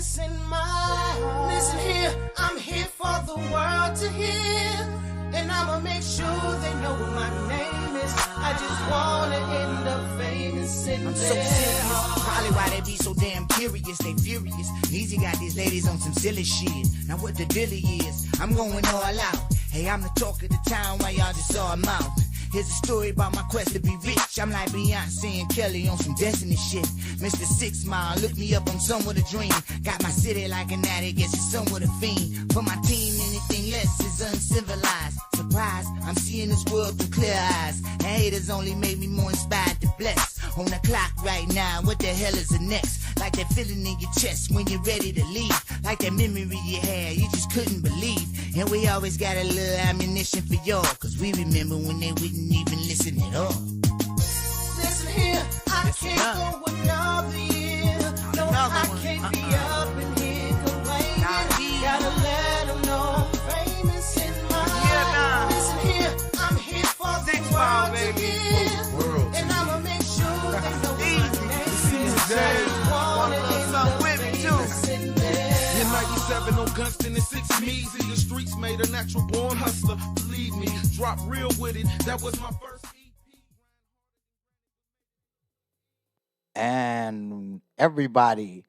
famous in my heart. Listen here, I'm here for the world to hear. And I'ma make sure they know what my name is. I just wanna end up famous in I'm so serious, probably why they be so damn curious. They furious. Easy got these ladies on some silly shit. Now what the dilly is, I'm going all out. Hey, I'm the talk of the town while y'all just saw a mouth. Here's a story about my quest to be rich. I'm like Beyonce and Kelly on some Destiny shit. Mr. 6 Mile, look me up, I'm somewhat a dream. Got my city like an addict, guess it's somewhat a fiend. For my team, anything less is uncivilized. Surprise, I'm seeing this world through clear eyes. And haters only made me more inspired to bless. On the clock right now, what the hell is the next? Like that feeling in your chest when you're ready to leave. Like that memory you had, you just couldn't believe. And we always got a little ammunition for y'all, cause we remember when they wouldn't even listen at all. Listen here, I can't go another year. No, I can't be up in here complaining. Gotta let them know I'm famous in my heart. Listen here, I'm here for the world to hear. And I'ma make sure they know my name is. In 97 on Gunston and 6 Measy, the streets made a natural born hustler. Believe me, drop real with it. That was my first EP. And everybody,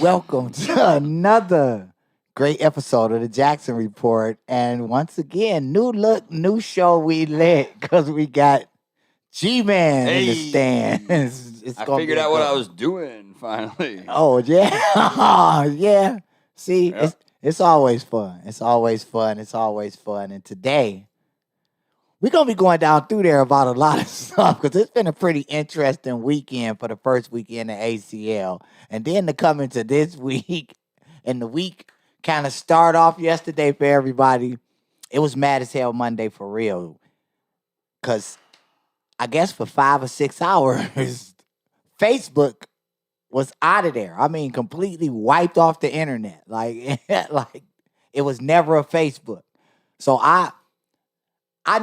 welcome to another great episode of the Jackson Report. And once again, new look, new show we lit because we got G-Man in the stands. I figured out what I was doing finally. Oh, yeah. Yeah. See, yep. It's always fun. It's always fun. It's always fun. And today, we're going to be going down through there about a lot of stuff because it's been a pretty interesting weekend for the first weekend of ACL. And then to come into this week, and the week kind of start off yesterday for everybody, it was mad as hell Monday for real. Because I guess for 5 or 6 hours, Facebook was out of there. I mean, completely wiped off the internet. Like it was never a Facebook. So I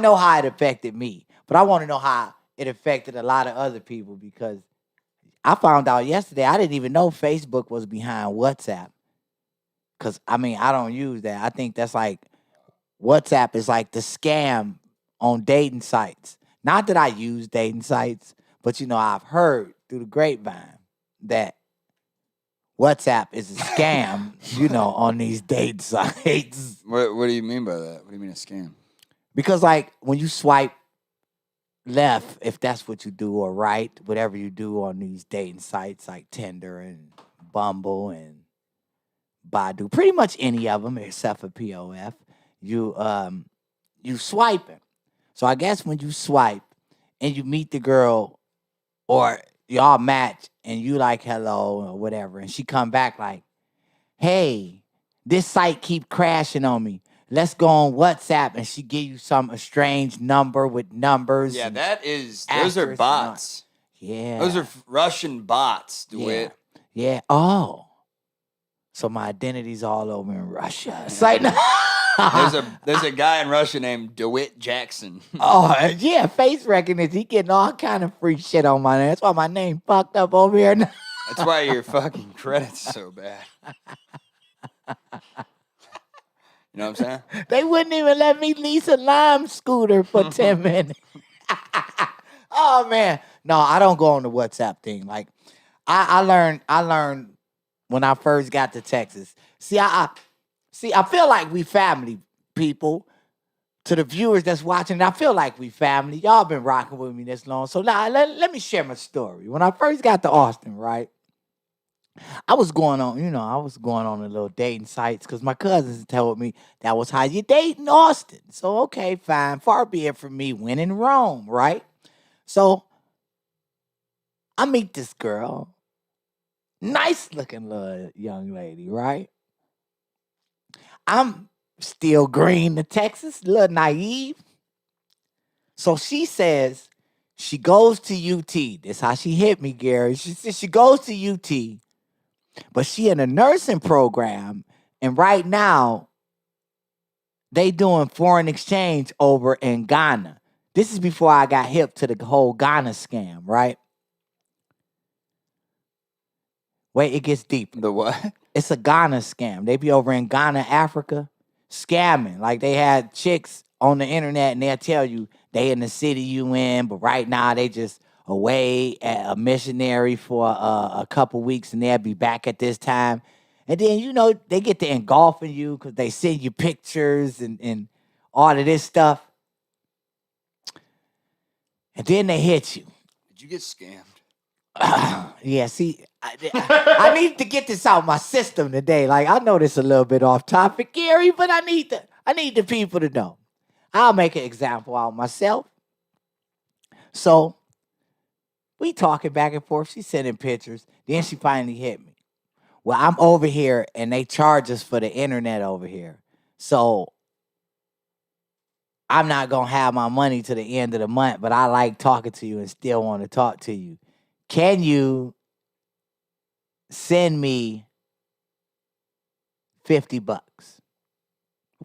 know how it affected me, but I want to know how it affected a lot of other people because I found out yesterday I didn't even know Facebook was behind WhatsApp. Because, I mean, I don't use that. I think that's like, WhatsApp is like the scam on dating sites. Not that I use dating sites, but, you know, I've heard through the grapevine that WhatsApp is a scam, you know, on these dating sites. What do you mean by that? What do you mean a scam? Because, like, when you swipe left, if that's what you do, or right, whatever you do on these dating sites like Tinder and Bumble and Badu, pretty much any of them except for POF, you swiping. So I guess when you swipe and you meet the girl or y'all match and you like hello or whatever, and she come back like, hey, this site keep crashing on me. Let's go on WhatsApp, and she give you a strange number with numbers. Yeah, those are bots. Yeah. Those are Russian bots, DeWitt. Yeah. Oh. So my identity's all over in Russia. It's like, there's a guy in Russia named DeWitt Jackson. Oh, yeah, face recognition. He getting all kind of free shit on my name. That's why my name fucked up over here. That's why your fucking credit's so bad. You know what I'm saying? They wouldn't even let me lease a Lime scooter for 10 minutes. Oh, man. No, I don't go on the WhatsApp thing. Like, I learned when I first got to Texas. See, I feel like we family, people. To the viewers that's watching, I feel like we family. Y'all been rocking with me this long. So now let me share my story. When I first got to Austin, right? I was going on a little dating sites because my cousins told me that was how you date in Austin. So, okay, fine. Far be it from me when in Rome, right? So, I meet this girl. Nice looking little young lady, right? I'm still green to Texas, a little naive. So she says she goes to UT. That's how she hit me, Gary. She says she goes to UT. But she in a nursing program, and right now, they doing foreign exchange over in Ghana. This is before I got hip to the whole Ghana scam, right? Wait, it gets deeper. The what? It's a Ghana scam. They be over in Ghana, Africa, scamming. Like they had chicks on the internet and they'll tell you they in the city you in, but right now they just away at a missionary for a couple weeks and they'll be back at this time. And then, they get to engulfing you because they send you pictures and all of this stuff. And then they hit you. Did you get scammed? Yeah, see, I need to get this out of my system today. Like, I know this a little bit off topic, Gary, but I need the people to know. I'll make an example out of myself. So, we talking back and forth. She's sending pictures. Then she finally hit me. Well, I'm over here, and they charge us for the internet over here. So, I'm not going to have my money to the end of the month, but I like talking to you and still want to talk to you. Can you send me $50?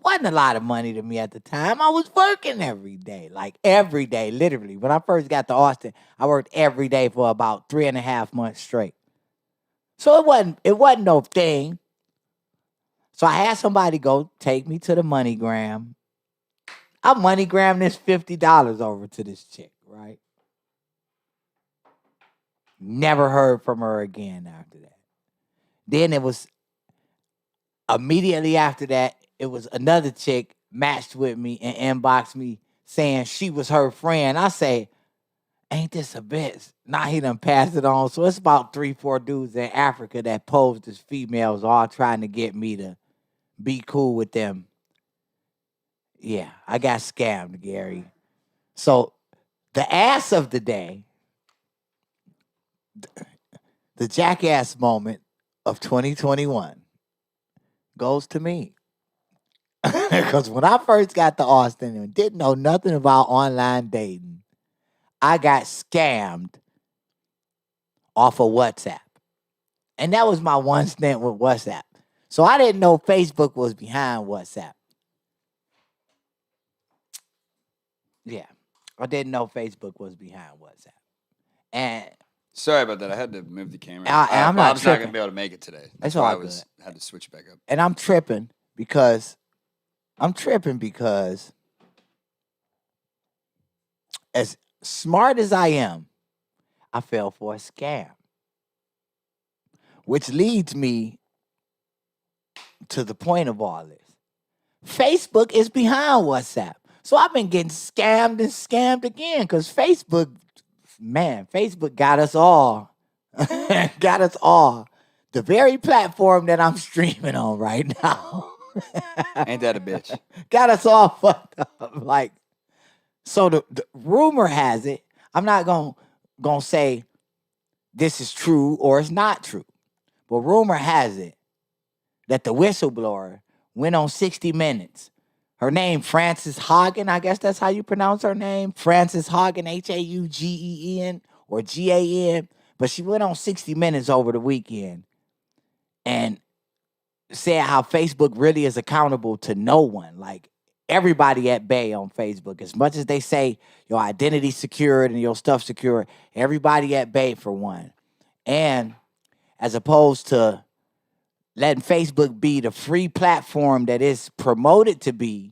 Wasn't a lot of money to me at the time. I was working every day, like every day, literally. When I first got to Austin, I worked every day for about 3.5 months straight. So it wasn't no thing. So I had somebody go take me to the MoneyGram. I MoneyGram this $50 over to this chick, right? Never heard from her again after that. Then it was immediately after that, it was another chick matched with me and inboxed me saying she was her friend. I say, ain't this a bitch? Now he done passed it on. So it's about 3-4 dudes in Africa that posed as females all trying to get me to be cool with them. Yeah, I got scammed, Gary. So the ass of the day, the jackass moment of 2021 goes to me. Because when I first got to Austin and didn't know nothing about online dating, I got scammed off of WhatsApp. And that was my one stint with WhatsApp. So I didn't know Facebook was behind WhatsApp. Yeah, I didn't know Facebook was behind WhatsApp. And sorry about that. I had to move the camera. I'm not Bob's not tripping. going to be able to make it today. That's why all I good. had to switch back up. And I'm tripping because as smart as I am, I fell for a scam. Which leads me to the point of all this. Facebook is behind WhatsApp. So I've been getting scammed and scammed again because Facebook got us all. Got us all. The very platform that I'm streaming on right now. Ain't that a bitch? Got us all fucked up. Like, so the rumor has it, I'm not gonna say this is true or it's not true. But rumor has it that the whistleblower went on 60 Minutes. Her name, Frances Haugen, I guess that's how you pronounce her name. Frances Haugen, Haugeen or Gan. But she went on 60 Minutes over the weekend and said how Facebook really is accountable to no one. Like, everybody at bay on Facebook. As much as they say your identity secured and your stuff secured, everybody at bay for one. And as opposed to letting Facebook be the free platform that it's promoted to be,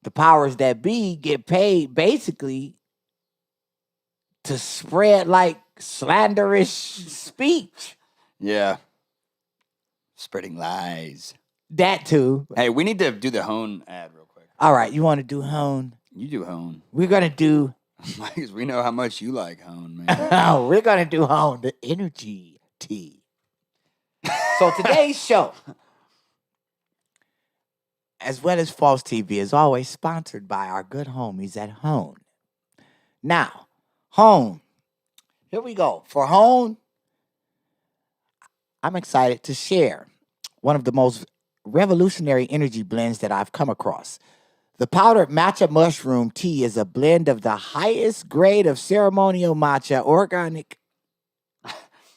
the powers that be get paid basically to spread like slanderous speech. Yeah. Spreading lies. That too. Hey, we need to do the Hone ad real quick. All right, you want to do Hone? You do Hone. We're going to do... Because we know how much you like Hone, man. We're going to do Hone, the energy tea. So today's show, as well as False TV, is always sponsored by our good homies at Hone. Now, Hone. Here we go. For Hone, I'm excited to share one of the most revolutionary energy blends that I've come across. The powdered matcha mushroom tea is a blend of the highest grade of ceremonial matcha, organic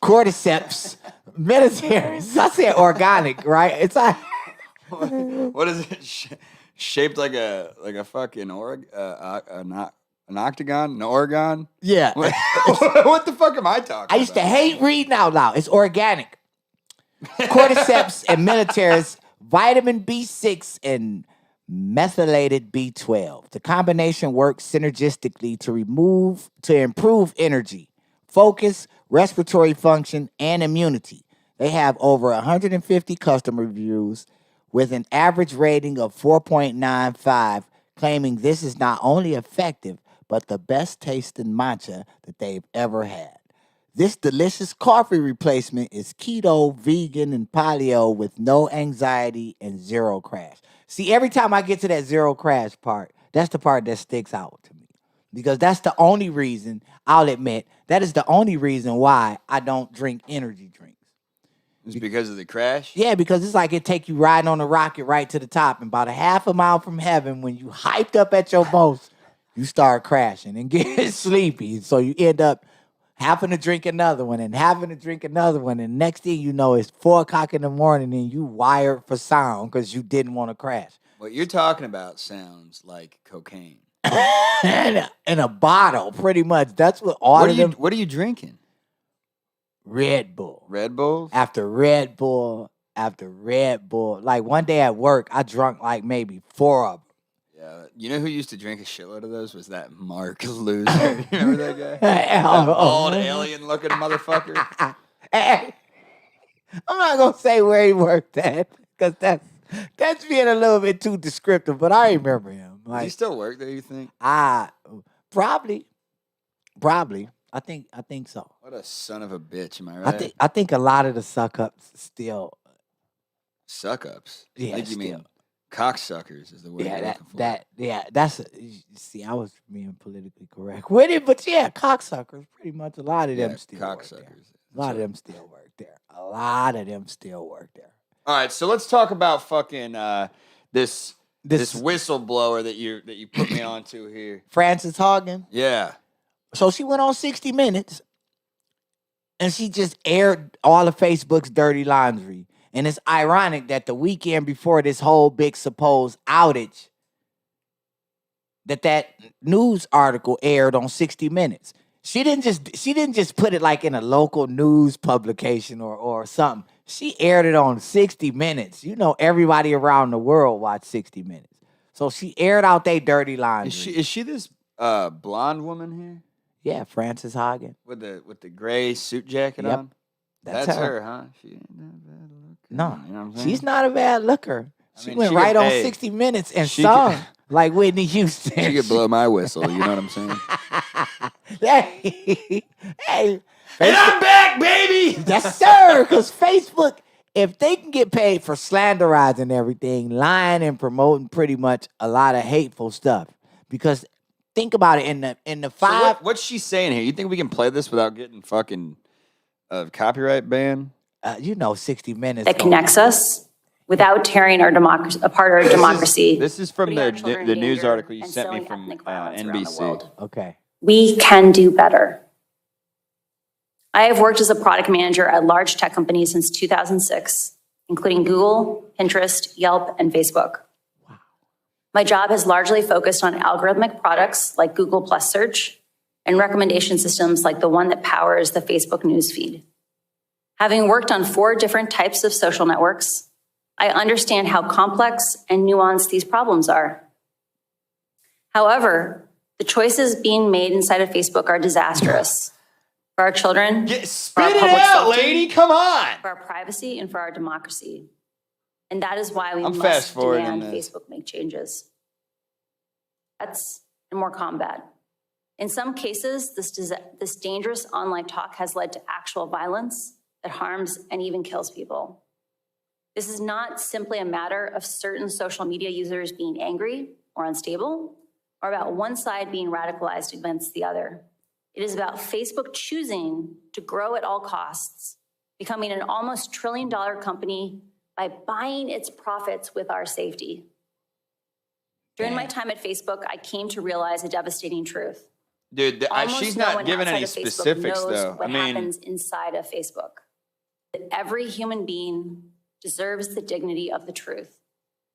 cordyceps, militaries. I said organic, right? It's like what is it? Shaped like a fucking an octagon, an Oregon? Yeah. What the fuck am I talking about? I used to hate reading out loud. It's organic. cordyceps and militaris, vitamin B6, and methylated B12. The combination works synergistically to improve energy, focus, respiratory function, and immunity. They have over 150 customer reviews with an average rating of 4.95, claiming this is not only effective, but the best tasting matcha that they've ever had. This delicious coffee replacement is keto, vegan, and paleo with no anxiety and zero crash. See, every time I get to that zero crash part, that's the part that sticks out to me. Because that's the only reason, I'll admit, that is the only reason why I don't drink energy drinks. It's because of the crash? Yeah, because it's like it take you riding on a rocket right to the top, and about a half a mile from heaven, when you hyped up at your most, you start crashing and get sleepy. So you end up having to drink another one and having to drink another one. And next thing you know, it's 4 o'clock in the morning and you wired for sound because you didn't want to crash. What you're talking about sounds like cocaine. in a bottle, pretty much. That's what all of them. What are you drinking? Red Bull. Red Bulls? After Red Bull, after Red Bull. Like one day at work, I drunk like maybe 4 of them. Yeah, you know who used to drink a shitload of those? Was that Mark Loser. You remember that guy? That Oh, bald alien-looking motherfucker. Hey, I'm not gonna say where he worked at because that's being a little bit too descriptive. But I remember him. Does he still work there? You think? Probably. I think so. What a son of a bitch! Am I right? I think a lot of the suck ups still. Suck ups. Yeah, I think you still. mean cocksuckers is the word you're looking for. That's see, I was being politically correct with it, but yeah, cocksuckers. Pretty much a lot of them still work there. cocksuckers. A lot of them still work there. A lot of them still work there. All right, so let's talk about fucking this whistleblower that you put me onto here. Frances Haugen. Yeah. So she went on 60 Minutes and she just aired all of Facebook's dirty laundry. And it's ironic that the weekend before this whole big supposed outage, that news article aired on 60 Minutes. She didn't just put it like in a local news publication or something. She aired it on 60 Minutes. You know, everybody around the world watched 60 Minutes. So she aired out their dirty laundry. Is she this blonde woman here? Yeah, Frances Haugen. With the gray suit jacket Yep. on? That's her, huh? She ain't that bad looking. No, You know what I'm saying? she's not a bad looker. She mean, went she right could- on hey, 60 Minutes and she sung could- like Whitney Houston. She could blow my whistle, you know what I'm saying? Hey, And I'm back, baby! yes, sir. Because Facebook, if they can get paid for slanderizing everything, lying and promoting pretty much a lot of hateful stuff, because think about it in the So five. what's she saying here? You think we can play this without getting fucking copyright ban? 60 Minutes. that connects us without tearing our democracy apart our democracy. This is from putting our children the in news danger article you and sent me sowing from ethnic violence around the NBC. world. Okay. We can do better. I have worked as a product manager at large tech companies since 2006, including Google, Pinterest, Yelp, and Facebook. Wow. My job has largely focused on algorithmic products like Google Plus Search and recommendation systems like the one that powers the Facebook newsfeed. Having worked on 4 different types of social networks, I understand how complex and nuanced these problems are. However, the choices being made inside of Facebook are disastrous for our children, for our Spit it public out, safety, lady! Come on! for our privacy, and for our democracy. And that is why we I'm must fast-forwarding demand this. Facebook make changes. That's more combat. In some cases, this dangerous online talk has led to actual violence that harms and even kills people. This is not simply a matter of certain social media users being angry or unstable, or about one side being radicalized against the other. It is about Facebook choosing to grow at all costs, becoming an almost $1 trillion company by buying its profits with our safety. During my time at Facebook, I came to realize a devastating truth. Dude, Almost she's no not one giving any outside of Facebook specifics, knows though. what happens inside of Facebook. That every human being deserves the dignity of the truth,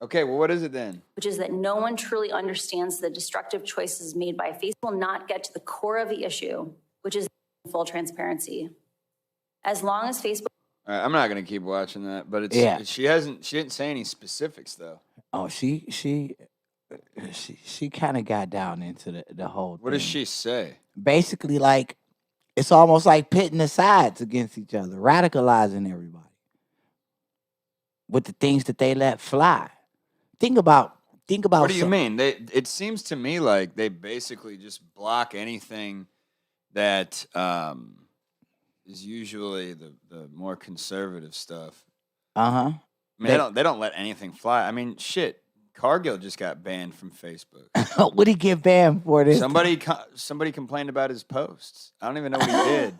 okay, well, what is it then? which is that no one truly understands the destructive choices made by Facebook will not get to the core of the issue, which is full transparency. As long as Facebook All right, I'm not gonna keep watching that, but it's she didn't say any specifics though. Oh, she kind of got down into the whole What thing. does she say? Basically, like it's almost like pitting the sides against each other, radicalizing everybody with the things that they let fly. Think about. What do you mean? It seems to me like they basically just block anything that is usually the more conservative stuff. Uh-huh. I mean, they don't let anything fly. I mean, shit. Cargill just got banned from Facebook. What did he get banned for this? Somebody complained about his posts. I don't even know what he did.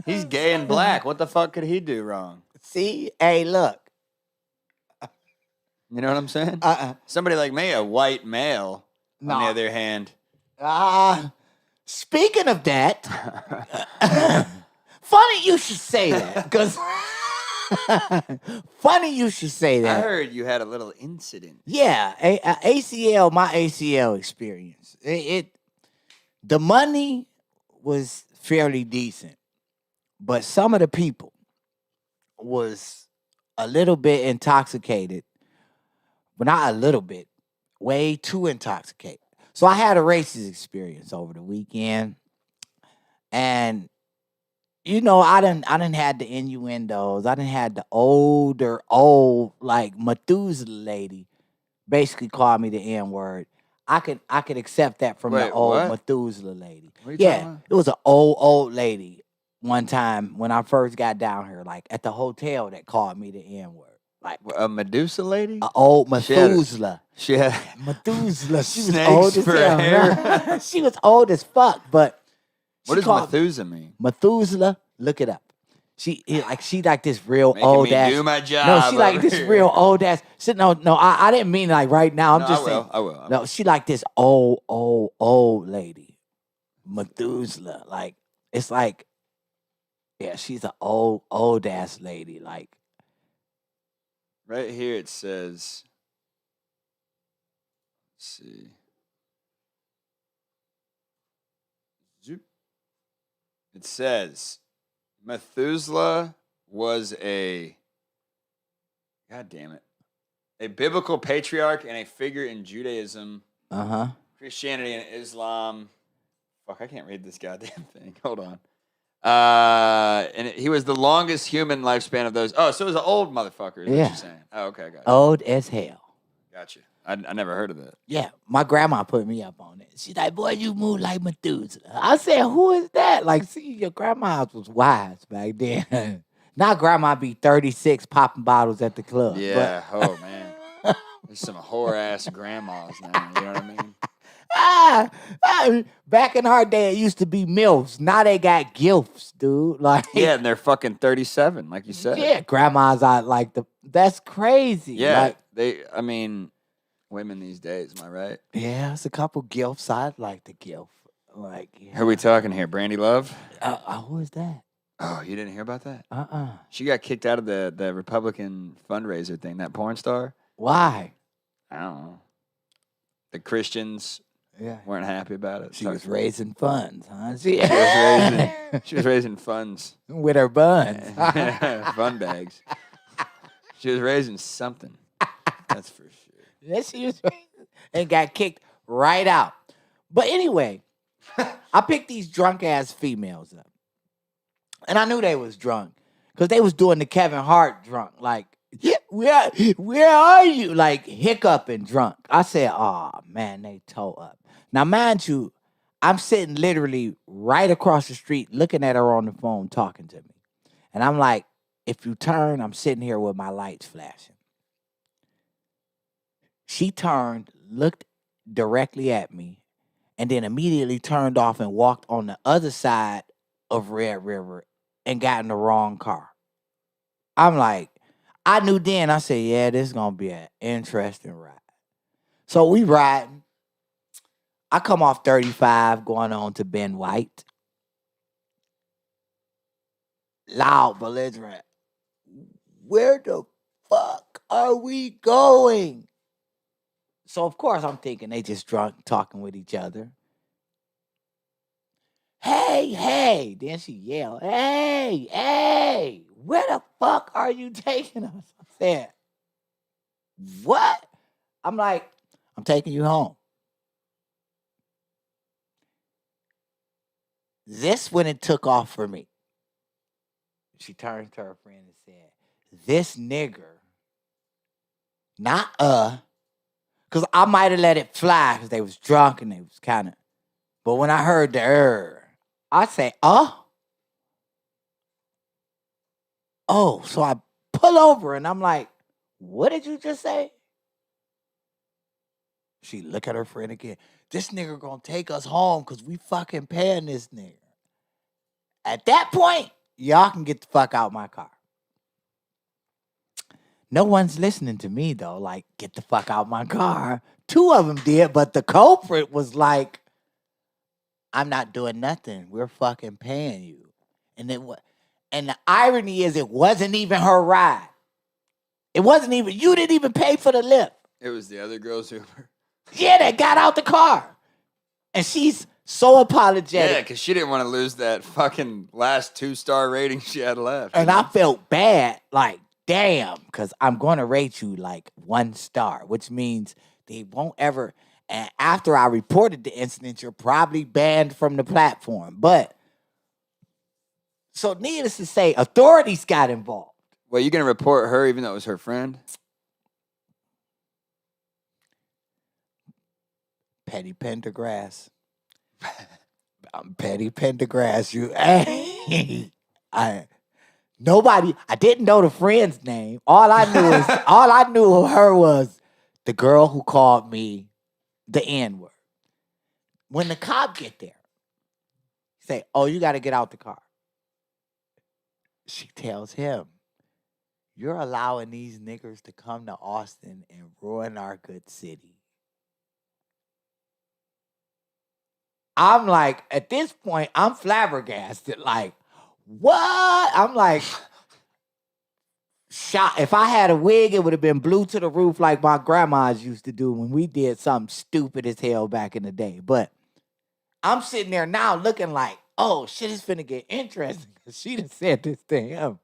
He's gay and black. What the fuck could he do wrong? See? Hey, look. You know what I'm saying? Somebody like me, a white male, on the other hand. Speaking of that, funny you should say that. Because funny you should say that. I heard you had a little incident. Yeah, my ACL experience. The money was fairly decent, but some of the people was a little bit intoxicated. But not a little bit, way too intoxicated. So I had a racist experience over the weekend. And, you know, I done had the innuendos. I done had the old, like Methuselah lady basically call me the N-word. I could accept that from the old Methuselah lady. Yeah, it was an old lady one time when I first got down here, like at the hotel that called me the N-word. Like a Medusa lady? Old Methuselah. She had Methuselah. She was snakes old as for hell. hair. She was old as fuck, but what does Methuselah mean? Methuselah, look it up. She like this real Making old me ass. do my job. No, she like this real old ass. No, I didn't mean like right now. I'm just saying. I will. No, she like this old lady. Methuselah. Like, it's like, yeah, she's an old ass lady. Like, right here it says, let's see. It says Methuselah was a biblical patriarch and a figure in Judaism, Christianity, and Islam. Fuck, I can't read this goddamn thing. Hold on. And he was the longest human lifespan of those. Oh, so it was an old motherfucker, is what you're saying. Oh, okay, I got you. Old as hell. Gotcha. I never heard of that. Yeah, my grandma put me up on it. She's like, boy, you move like Methuselah. I said, who is that? Like, see, your grandma was wise back then. Now grandma be 36 popping bottles at the club. Yeah, oh, man. There's some whore-ass grandmas now, you know what I mean? Back in our day, it used to be MILFs. Now they got GILFs, dude. Like, yeah, and they're fucking 37, like you said. Yeah, grandmas are like that's crazy. Yeah, like, women these days, am I right? Yeah, it's a couple GILFs. I'd like the GILF. Like, yeah. Who are we talking here? Brandy Love? Who is that? Oh, you didn't hear about that? Uh-uh. She got kicked out of the Republican fundraiser thing, that porn star. Why? I don't know. The Christians weren't happy about it. She was raising funds, huh? She was raising funds. With her buns. Fun bags. She was raising something. That's for sure. Yes, she was raising. And got kicked right out. But anyway, I picked these drunk-ass females up. And I knew they was drunk. Because they was doing the Kevin Hart drunk. Like, yeah, where are you? Like, hiccuping drunk. I said, oh, man, they toe up. Now, mind you, I'm sitting literally right across the street looking at her on the phone talking to me. And I'm like, if you turn, I'm sitting here with my lights flashing. She turned, looked directly at me, and then immediately turned off and walked on the other side of Red River and got in the wrong car. I'm like, I knew then, I said, yeah, this is going to be an interesting ride. So we riding. I come off 35 going on to Ben White. Loud, belligerent. Where the fuck are we going? So, of course, I'm thinking they just drunk, talking with each other. Hey. Then she yelled, hey, where the fuck are you taking us? I said, what? I'm like, I'm taking you home. This when it took off for me. She turned to her friend and said, this nigger, not because I might have let it fly because they was drunk and they was kind of, but when I heard the I say, oh, so I pull over and I'm like, what did you just say? She look at her friend again. This nigga gonna take us home because we fucking paying this nigga. At that point, y'all can get the fuck out my car. No one's listening to me though. Like, get the fuck out my car. 2 of them did, but the culprit was like, I'm not doing nothing. We're fucking paying you. And the irony is it wasn't even her ride. It wasn't even, you didn't even pay for the lift. It was the other girl's Uber. Yeah, they got out the car. And she's so apologetic. Yeah, because she didn't want to lose that fucking last 2-star rating she had left. And I felt bad, like, damn, because I'm going to rate you like 1 star, which means they won't ever. And after I reported the incident, you're probably banned from the platform. But, so needless to say, authorities got involved. Well, you going to report her even though it was her friend? Petty Pendergrass. I'm Petty Pendergrass. I didn't know the friend's name. All I knew of her was the girl who called me the N-word. When the cop get there, say, oh, you got to get out the car. She tells him, you're allowing these niggers to come to Austin and ruin our good city. I'm like, at this point, I'm flabbergasted. Like, what? I'm like, shot. If I had a wig, it would have been blue to the roof like my grandmas used to do when we did something stupid as hell back in the day. But I'm sitting there now looking like, oh, shit is finna get interesting because she done said this to him.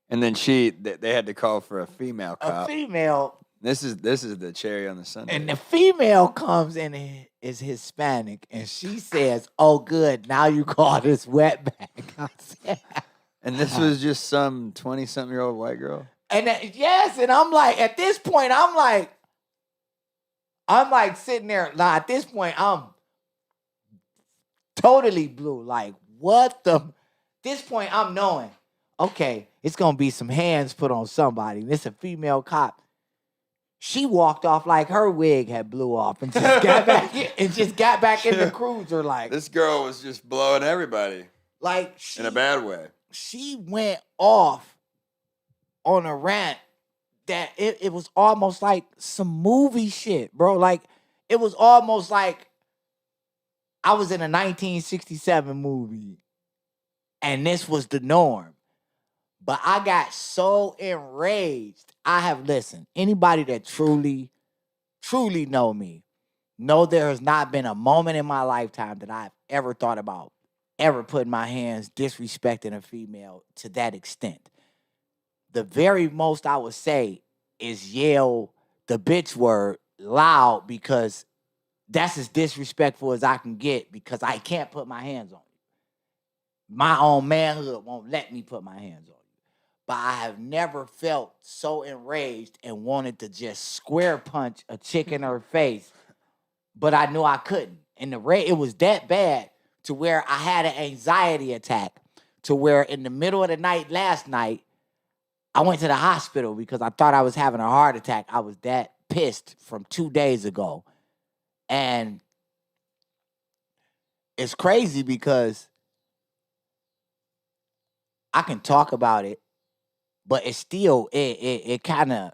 And then they had to call for a female cop. A female. This is the cherry on the sundae. And the female comes in and is Hispanic, and she says, oh, good, now you call this wetback. And this was just some 20-something-year-old white girl? And yes, and I'm like, at this point, I'm like sitting there. Now, at this point, I'm totally blue. Like, what the? This point, I'm knowing, okay, it's going to be some hands put on somebody. And it's a female cop. She walked off like her wig had blew off and just got back in the cruiser. Like, this girl was just blowing everybody. Like, in a bad way. She went off on a rant that it was almost like some movie shit, bro. Like, it was almost like I was in a 1967 movie and this was the norm. But I got so enraged. Listen, anybody that truly, truly know me, know there has not been a moment in my lifetime that I've ever thought about ever putting my hands disrespecting a female to that extent. The very most I would say is yell the bitch word loud because that's as disrespectful as I can get because I can't put my hands on you. My own manhood won't let me put my hands on you. But I have never felt so enraged and wanted to just square punch a chick in her face, but I knew I couldn't. And it was that bad to where I had an anxiety attack to where in the middle of the night last night, I went to the hospital because I thought I was having a heart attack. I was that pissed from 2 days ago. And it's crazy because I can talk about it, but it's still, it kind of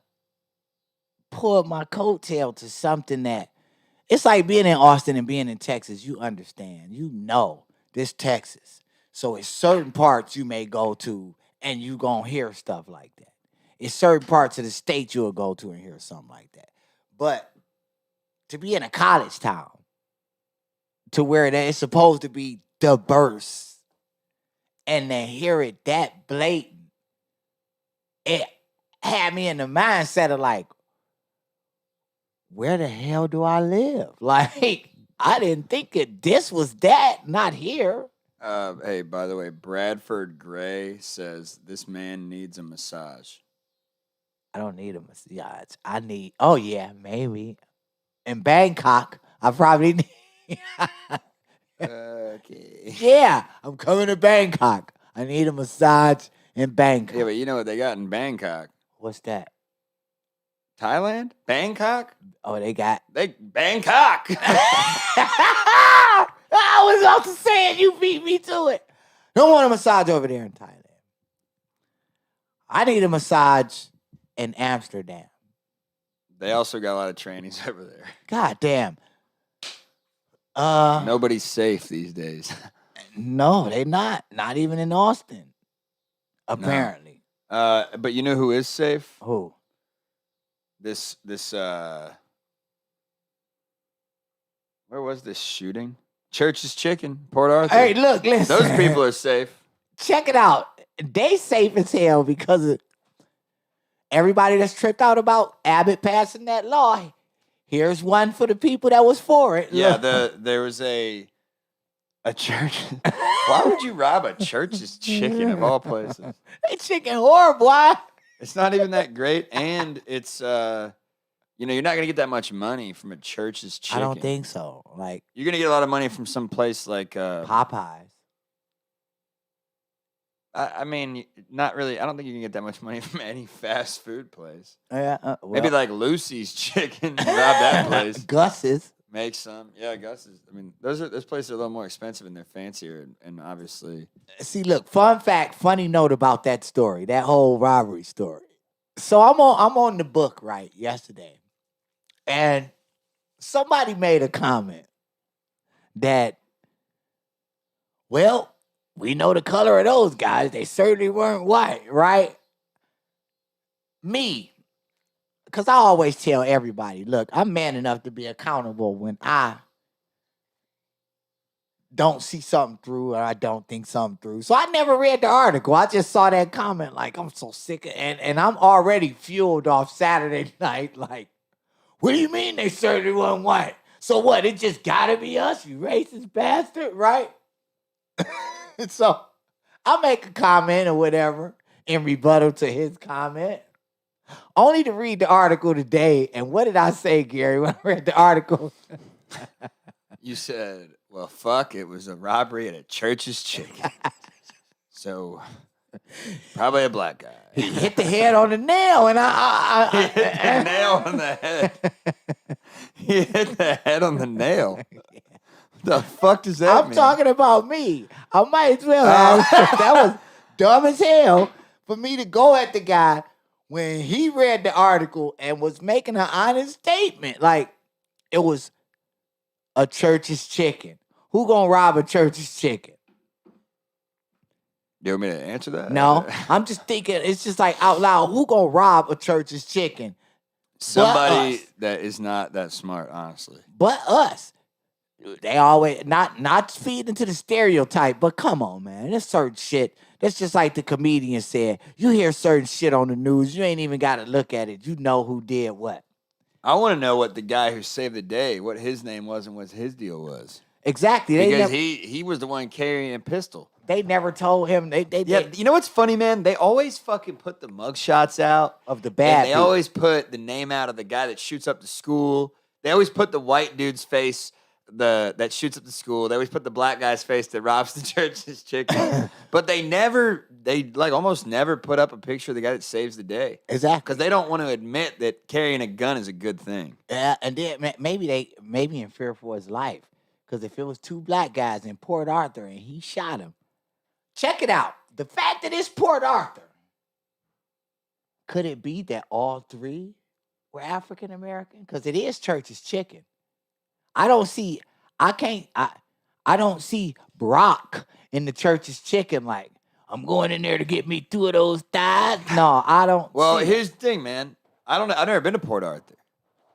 pulled my coattail to something that, it's like being in Austin and being in Texas. You understand. You know, this Texas. So it's certain parts you may go to and you gonna hear stuff like that. It's certain parts of the state you'll go to and hear something like that. But to be in a college town, to where it's supposed to be diverse, and to hear it that blatant, it had me in the mindset of like, where the hell do I live? Like, I didn't think this was that, not here. Hey, by the way, Bradford Gray says this man needs a massage. I don't need a massage. I need, oh yeah, maybe. In Bangkok, I probably need. Okay. Yeah, I'm coming to Bangkok. I need a massage in Bangkok. Yeah, but you know what they got in Bangkok? What's that? Thailand? Bangkok? Oh, they got. Bangkok! I was about to say it. You beat me to it. Don't want a massage over there in Thailand. I need a massage in Amsterdam. They also got a lot of trannies over there. God damn. Nobody's safe these days. No, they not. Not even in Austin. Apparently. But you know who is safe? Who? This where was this shooting? Church's Chicken, Port Arthur. Hey, look, listen. Those people are safe. Check it out. They safe as hell because of everybody that's tripped out about Abbott passing that law. Here's one for the people that was for it. Yeah, Look. there was a church. Why would you rob a Church's Chicken of all places? They chicken horrible, boy. It's not even that great, and it's you're not gonna get that much money from a Church's Chicken. I don't think so. Like You're gonna get a lot of money from some place like Popeyes. I mean, not really. I don't think you can get that much money from any fast food place. Yeah, Maybe like Lucy's Chicken. Rob that place. Gus's. Make some. Yeah, Gus's. I mean, those places are a little more expensive and they're fancier and obviously. See, look, fun fact, funny note about that story, that whole robbery story. So I'm on the book, right, yesterday. And somebody made a comment that, well, we know the color of those guys. They certainly weren't white, right? Me, because I always tell everybody, look, I'm man enough to be accountable when I don't see something through or I don't think something through. So I never read the article. I just saw that comment like, I'm so sick of it. And I'm already fueled off Saturday night like, what do you mean they certainly weren't white? So what, it just gotta be us, you racist bastard, right? So I make a comment or whatever in rebuttal to his comment, only to read the article today. And what did I say, Gary, when I read the article? You said, well, fuck, it was a robbery at a Church's Chicken. So, probably a black guy. He hit the head on the nail, and He hit the nail on the head. He hit the head on the nail. The fuck does that mean? I'm talking about me. I might as well have. That was dumb as hell for me to go at the guy when he read the article and was making an honest statement. Like, it was a Church's Chicken. Who gonna rob a Church's Chicken? You want me to answer that? No, I'm just thinking, it's just like out loud, who gonna rob a Church's Chicken? Somebody that is not that smart, honestly. But us. They always, not feed into the stereotype, but come on, man. There's certain shit. That's just like the comedian said. You hear certain shit on the news, you ain't even got to look at it. You know who did what. I want to know what the guy who saved the day, what his name was and what his deal was. Exactly. Because he was the one carrying a pistol. They never told him. Yeah, you know what's funny, man? They always fucking put the mugshots out. Of the bad And they people. always put the name out of the guy that shoots up the school. They always put the white dude's face that shoots up the school. They always put the black guy's face that robs the Church's Chicken. But they almost never put up a picture of the guy that saves the day. Exactly. Because they don't want to admit that carrying a gun is a good thing. Yeah, and then maybe in fear for his life. Because if it was two black guys in Port Arthur and he shot him, check it out. The fact that it's Port Arthur, could it be that all three were African American? Because it is Church's Chicken. I don't see Brock in the Church's Chicken like, I'm going in there to get me two of those thighs. No, I don't. Well, see here's the thing, man. I've never been to Port Arthur.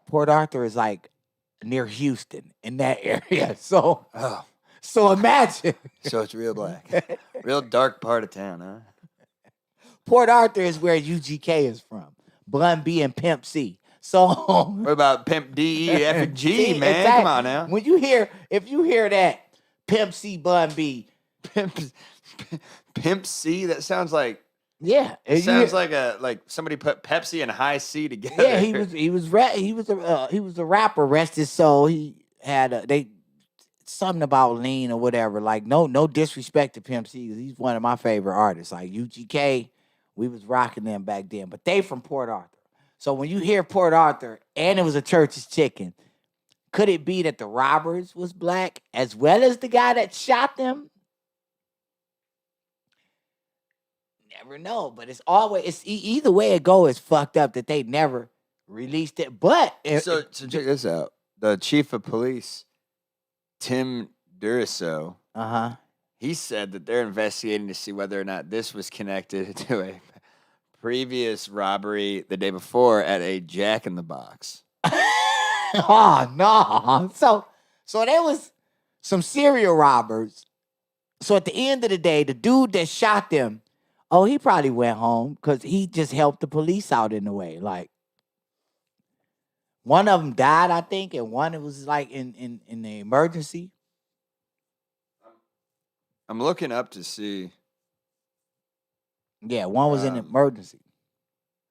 Port Arthur is like near Houston in that area. So imagine. So it's real black. Real dark part of town, huh? Port Arthur is where UGK is from. Bun B and Pimp C. So What about Pimp D, E, F, and G, See, man? exactly. Come on now. If you hear that Pimp C, Bun B, Pimp C, that sounds like yeah, it sounds like somebody put Pepsi and High C together. Yeah, he was a rapper. Rest his soul. He had something about lean or whatever. Like no disrespect to Pimp C, 'cause he's one of my favorite artists. Like UGK, we was rocking them back then, but they from Port Arthur. So when you hear Port Arthur and it was a Church's Chicken, could it be that the robbers was black as well as the guy that shot them? Never know, but either way it go is fucked up that they never released it. But so check this out. The chief of police, Tim Duriso, he said that they're investigating to see whether or not this was connected to a previous robbery the day before at a Jack in the Box. Oh no! So there was some serial robbers. So at the end of the day, the dude that shot them, he probably went home because he just helped the police out in a way. Like one of them died, I think, and one it was like in the emergency. I'm looking up to see. Yeah, one was in emergency.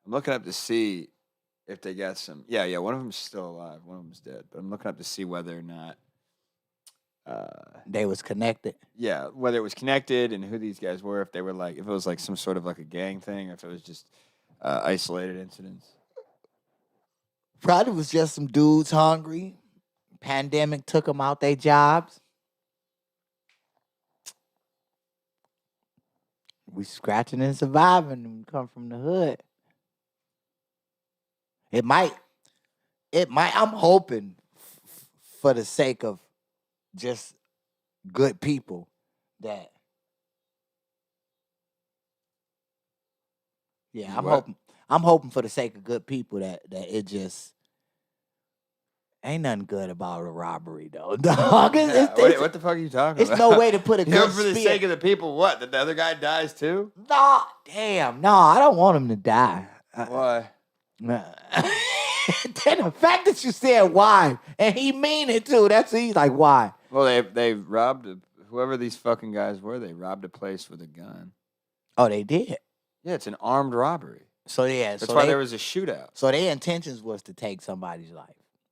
I'm looking up to see if they got some. Yeah, one of them's still alive. One of them's dead. But I'm looking up to see whether or not they was connected. Yeah, whether it was connected and who these guys were. If they were if it was like some sort of like a gang thing, or if it was just isolated incidents. Probably was just some dudes hungry. Pandemic took them out their jobs. We scratching and surviving and come from the hood. It might. I'm hoping for the sake of just good people that. Yeah, I'm hoping for the sake of good people that it just ain't nothing good about a robbery though. Dog, what the fuck are you talking about? It's no way to put a good for the sake of the people. What? That the other guy dies too? No, damn, no, I don't want him to die. Why? Then the fact that you said why, and he mean it too. He's like, why? Well, they robbed whoever these fucking guys were. They robbed a place with a gun. Oh, they did. Yeah, it's an armed robbery. So yeah, that's why there was a shootout. So their intentions was to take somebody's life.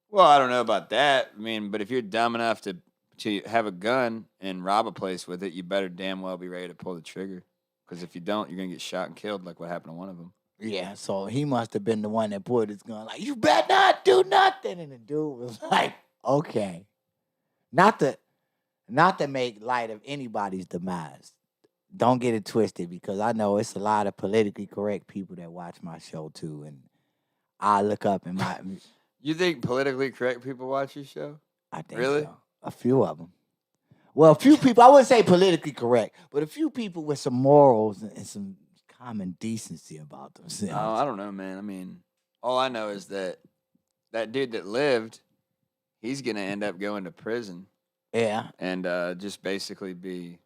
Well, I don't know about that. I mean, but if you're dumb enough to have a gun and rob a place with it, you better damn well be ready to pull the trigger. Because if you don't, you're gonna get shot and killed, like what happened to one of them. Yeah, so he must have been the one that pulled his gun, like, you better not do nothing. And the dude was like, okay. Not to make light of anybody's demise. Don't get it twisted, because I know it's a lot of politically correct people that watch my show too. And I look up and my You think politically correct people watch your show? I think really? So. A few of them. Well, a few people, I wouldn't say politically correct, but a few people with some morals and some common decency about themselves. Oh, I don't know, man. I mean, all I know is that dude that lived, he's going to end up going to prison. Yeah. And just basically be,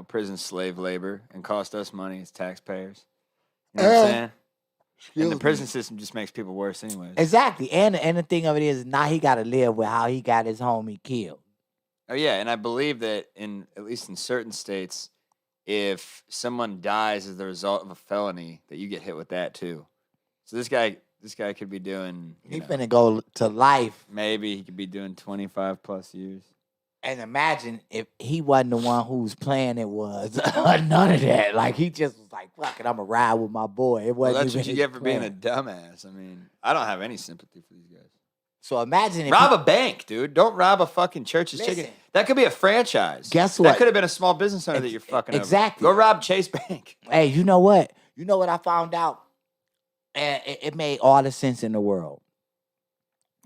prison slave labor and cost us money as taxpayers. You know what I'm saying? And the prison system just makes people worse anyways. Exactly. And the thing of it is, now he got to live with how he got his homie killed. Oh, yeah. And I believe that at least in certain states, if someone dies as the result of a felony, that you get hit with that too. So this guy could be doing. He's finna go to life. Maybe he could be doing 25 plus years. And imagine if he wasn't the one whose plan it was. None of that. Like, he just was like, fuck it, I'm going to ride with my boy. It wasn't that's what you get for plan. being a dumbass. I mean, I don't have any sympathy for these guys. So imagine if rob a bank, dude. Don't rob a fucking Church's Chicken. That could be a franchise. Guess what? That could have been a small business owner that you're fucking exactly. Over. Go rob Chase Bank. Hey, you know what? You know what I found out? And it made all the sense in the world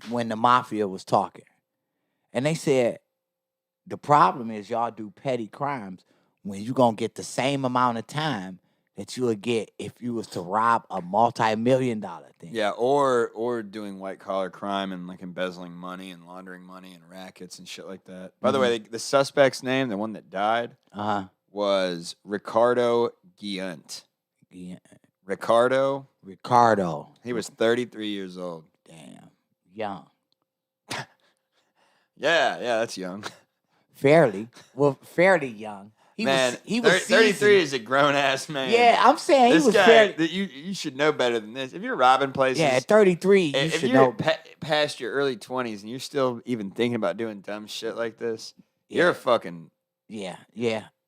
when the mafia was talking. And they said, the problem is y'all do petty crimes when you going to get the same amount of time that you would get if you was to rob a multi-million-dollar thing. Yeah, or doing white-collar crime and like embezzling money and laundering money and rackets and shit like that. By the way, the suspect's name, the one that died, was Ricardo Giunt. Ricardo. He was 33 years old. Damn. Young. Yeah, that's young. Fairly young. He was 33 seasoned. is a grown ass man. Yeah, I'm saying this he was guy, fairly. You should know better than this. If you're robbing places, Yeah, at 33, you if should you're know. Past your early 20s and you're still even thinking about doing dumb shit like this, you're a fucking. Yeah.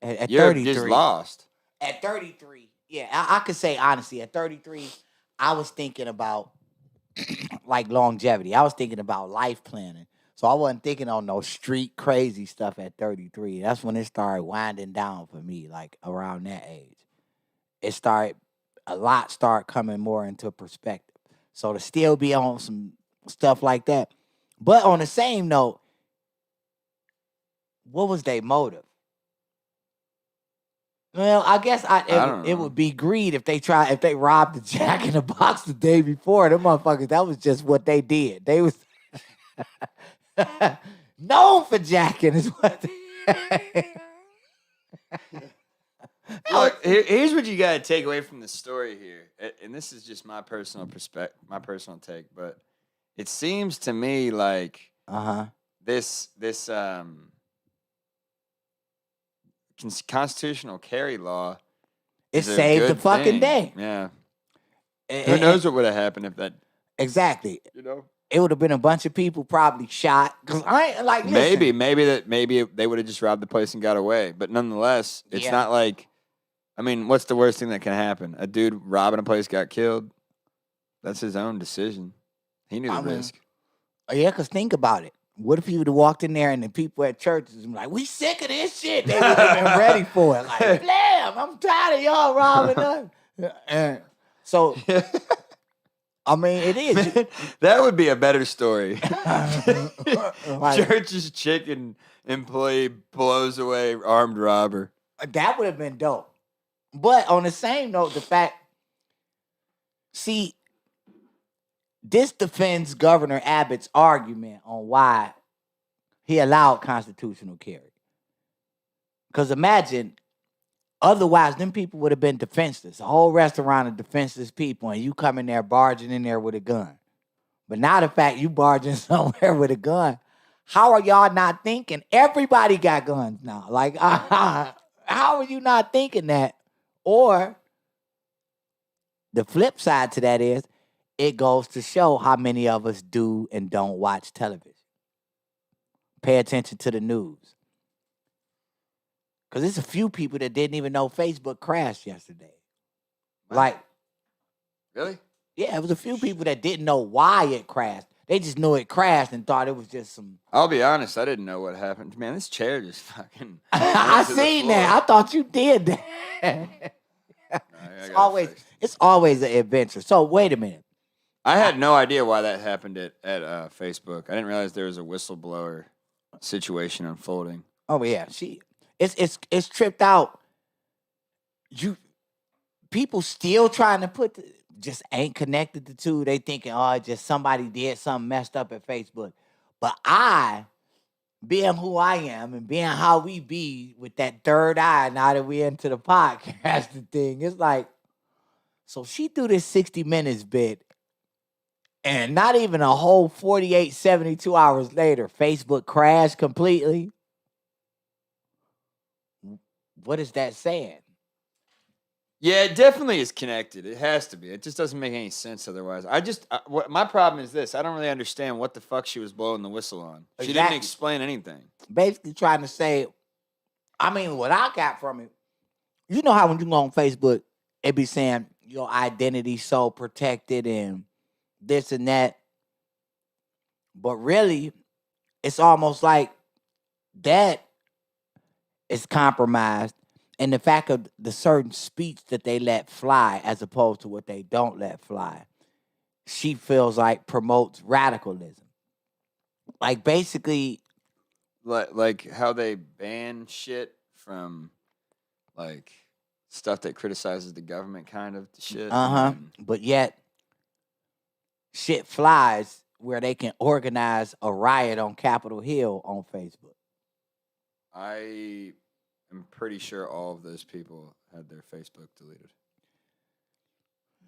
At you're 33, just lost. At 33, yeah, I could say honestly, at 33, I was thinking about like longevity. I was thinking about life planning. So I wasn't thinking on no street crazy stuff at 33. That's when it started winding down for me, like around that age. A lot started coming more into perspective. So to still be on some stuff like that. But on the same note, what was their motive? Well, I guess it would be greed if they robbed the Jack in the Box the day before. Them motherfuckers, that was just what they did. They was known for jacking is what they Look, here's what you got to take away from the story here, and this is just my personal take, but it seems to me like this constitutional carry law. It saved the fucking day. Yeah. Who knows what would have happened if that? Exactly. You it would have been a bunch of people probably shot. Cause I ain't like listen. maybe they would have just robbed the place and got away. But nonetheless, it's not like. I mean, what's the worst thing that can happen? A dude robbing a place got killed. That's his own decision. He knew the risk. Yeah, because think about it. What if you would have walked in there and the people at churches and like, we sick of this shit? They would have been ready for it. Like, damn, I'm tired of y'all robbing us. So, I mean, it is. That would be a better story. Like, Church's chicken employee blows away armed robber. That would have been dope. But on the same note, this defends Governor Abbott's argument on why he allowed constitutional carry. Because imagine, otherwise, them people would have been defenseless. A whole restaurant of defenseless people, and you come in there barging in there with a gun. But now the fact you barging somewhere with a gun, how are y'all not thinking? Everybody got guns now. Like, how are you not thinking that? Or the flip side to that is, it goes to show how many of us do and don't watch television. Pay attention to the news. Because there's a few people that didn't even know Facebook crashed yesterday. Like, really? Yeah, it was a few people that didn't know why it crashed. They just knew it crashed and thought it was just some... I'll be honest, I didn't know what happened. Man, this chair just fucking... I seen that. I thought you did that. It's always an adventure. So, wait a minute. I had no idea why that happened at Facebook. I didn't realize there was a whistleblower situation unfolding. Oh, yeah. It's tripped out. People still trying to just ain't connected the two. They thinking, just somebody did something messed up at Facebook. But I, being who I am and being how we be with that third eye now that we into the podcast thing, it's like, so she threw this 60 Minutes bit and not even a whole 48, 72 hours later, Facebook crashed completely. What is that saying? Yeah, it definitely is connected. It has to be. It just doesn't make any sense otherwise. My problem is this. I don't really understand what the fuck she was blowing the whistle on. She didn't explain anything. Basically trying to say, I mean, what I got from it, you know how when you go on Facebook, it be saying your identity so protected and this and that. But really, it's almost like that is compromised. And the fact of the certain speech that they let fly as opposed to what they don't let fly, she feels like promotes radicalism. Like basically... Like how they ban shit from like stuff that criticizes the government kind of shit. But yet shit flies where they can organize a riot on Capitol Hill on Facebook. I'm pretty sure all of those people had their Facebook deleted.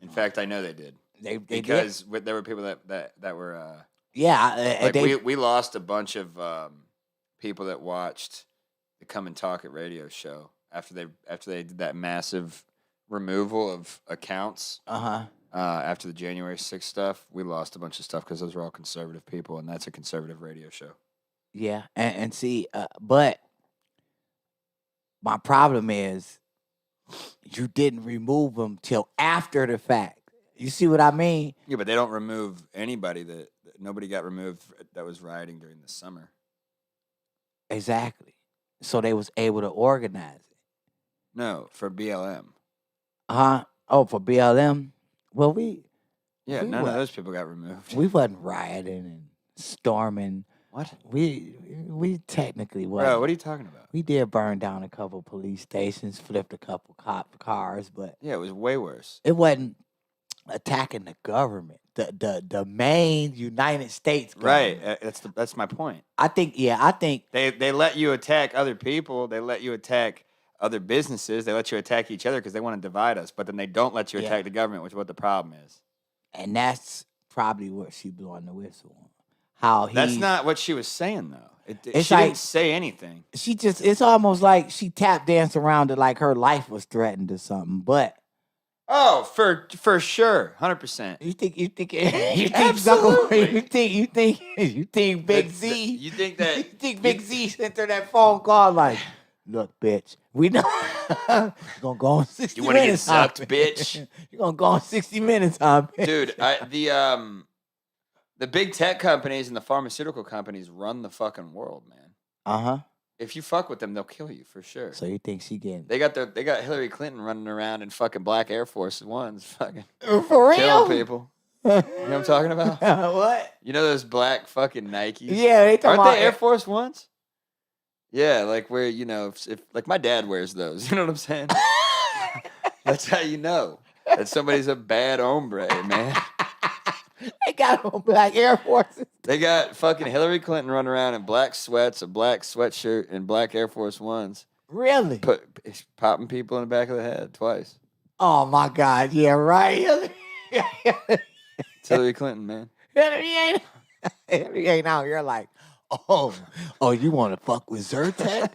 In fact, I know they did. They because did. there were people that were Yeah, we lost a bunch of people that watched the Come and Talk It radio show after they did that massive removal of accounts. After the January 6th stuff, we lost a bunch of stuff because those were all conservative people, and that's a conservative radio show. Yeah, and see, but my problem is you didn't remove them till after the fact. You see what I mean? Yeah, but they don't remove anybody that nobody got removed that was rioting during the summer. Exactly. So they was able to organize it. No, for BLM. Oh, for BLM? Well, none of those people got removed. We wasn't rioting and storming. What? We technically wasn't. Bro, what are you talking about? We did burn down a couple police stations, flipped a couple cop cars, but yeah, it was way worse. It wasn't attacking the government, the main United States government. Right. That's my point. I think they let you attack other people. They let you attack other businesses. They let you attack each other because they want to divide us. But then they don't let you attack the government, which is what the problem is. And that's probably what she blew on the whistle on. That's not what she was saying though. She like, didn't say anything. It's almost like she tap danced around it like her life was threatened or something. But oh, for sure, 100%. You think you think Big Z? You think that you think Big Z sent her that phone call like, look, bitch, we know you're gonna go on 60 minutes. You want to get sucked, bitch? You're gonna go on 60 minutes, huh, bitch? Dude, the big tech companies and the pharmaceutical companies run the fucking world, man. If you fuck with them, they'll kill you for sure. So you think she getting? They got Hillary Clinton running around in fucking black Air Force Ones, fucking for real, killing people. You know what I'm talking about? What? You know those black fucking Nikes? Yeah, aren't they Air Force Ones? Yeah, like where if like my dad wears those. You know what I'm saying? That's how you know that somebody's a bad hombre, man. They got on black Air Forces. They got fucking Hillary Clinton running around in black sweats, a black sweatshirt, and black Air Force Ones. Really? Popping people in the back of the head twice. Oh my God! Yeah, right. It's Hillary Clinton, man. Hillary ain't out here like, oh, you want to fuck with Zyrtec?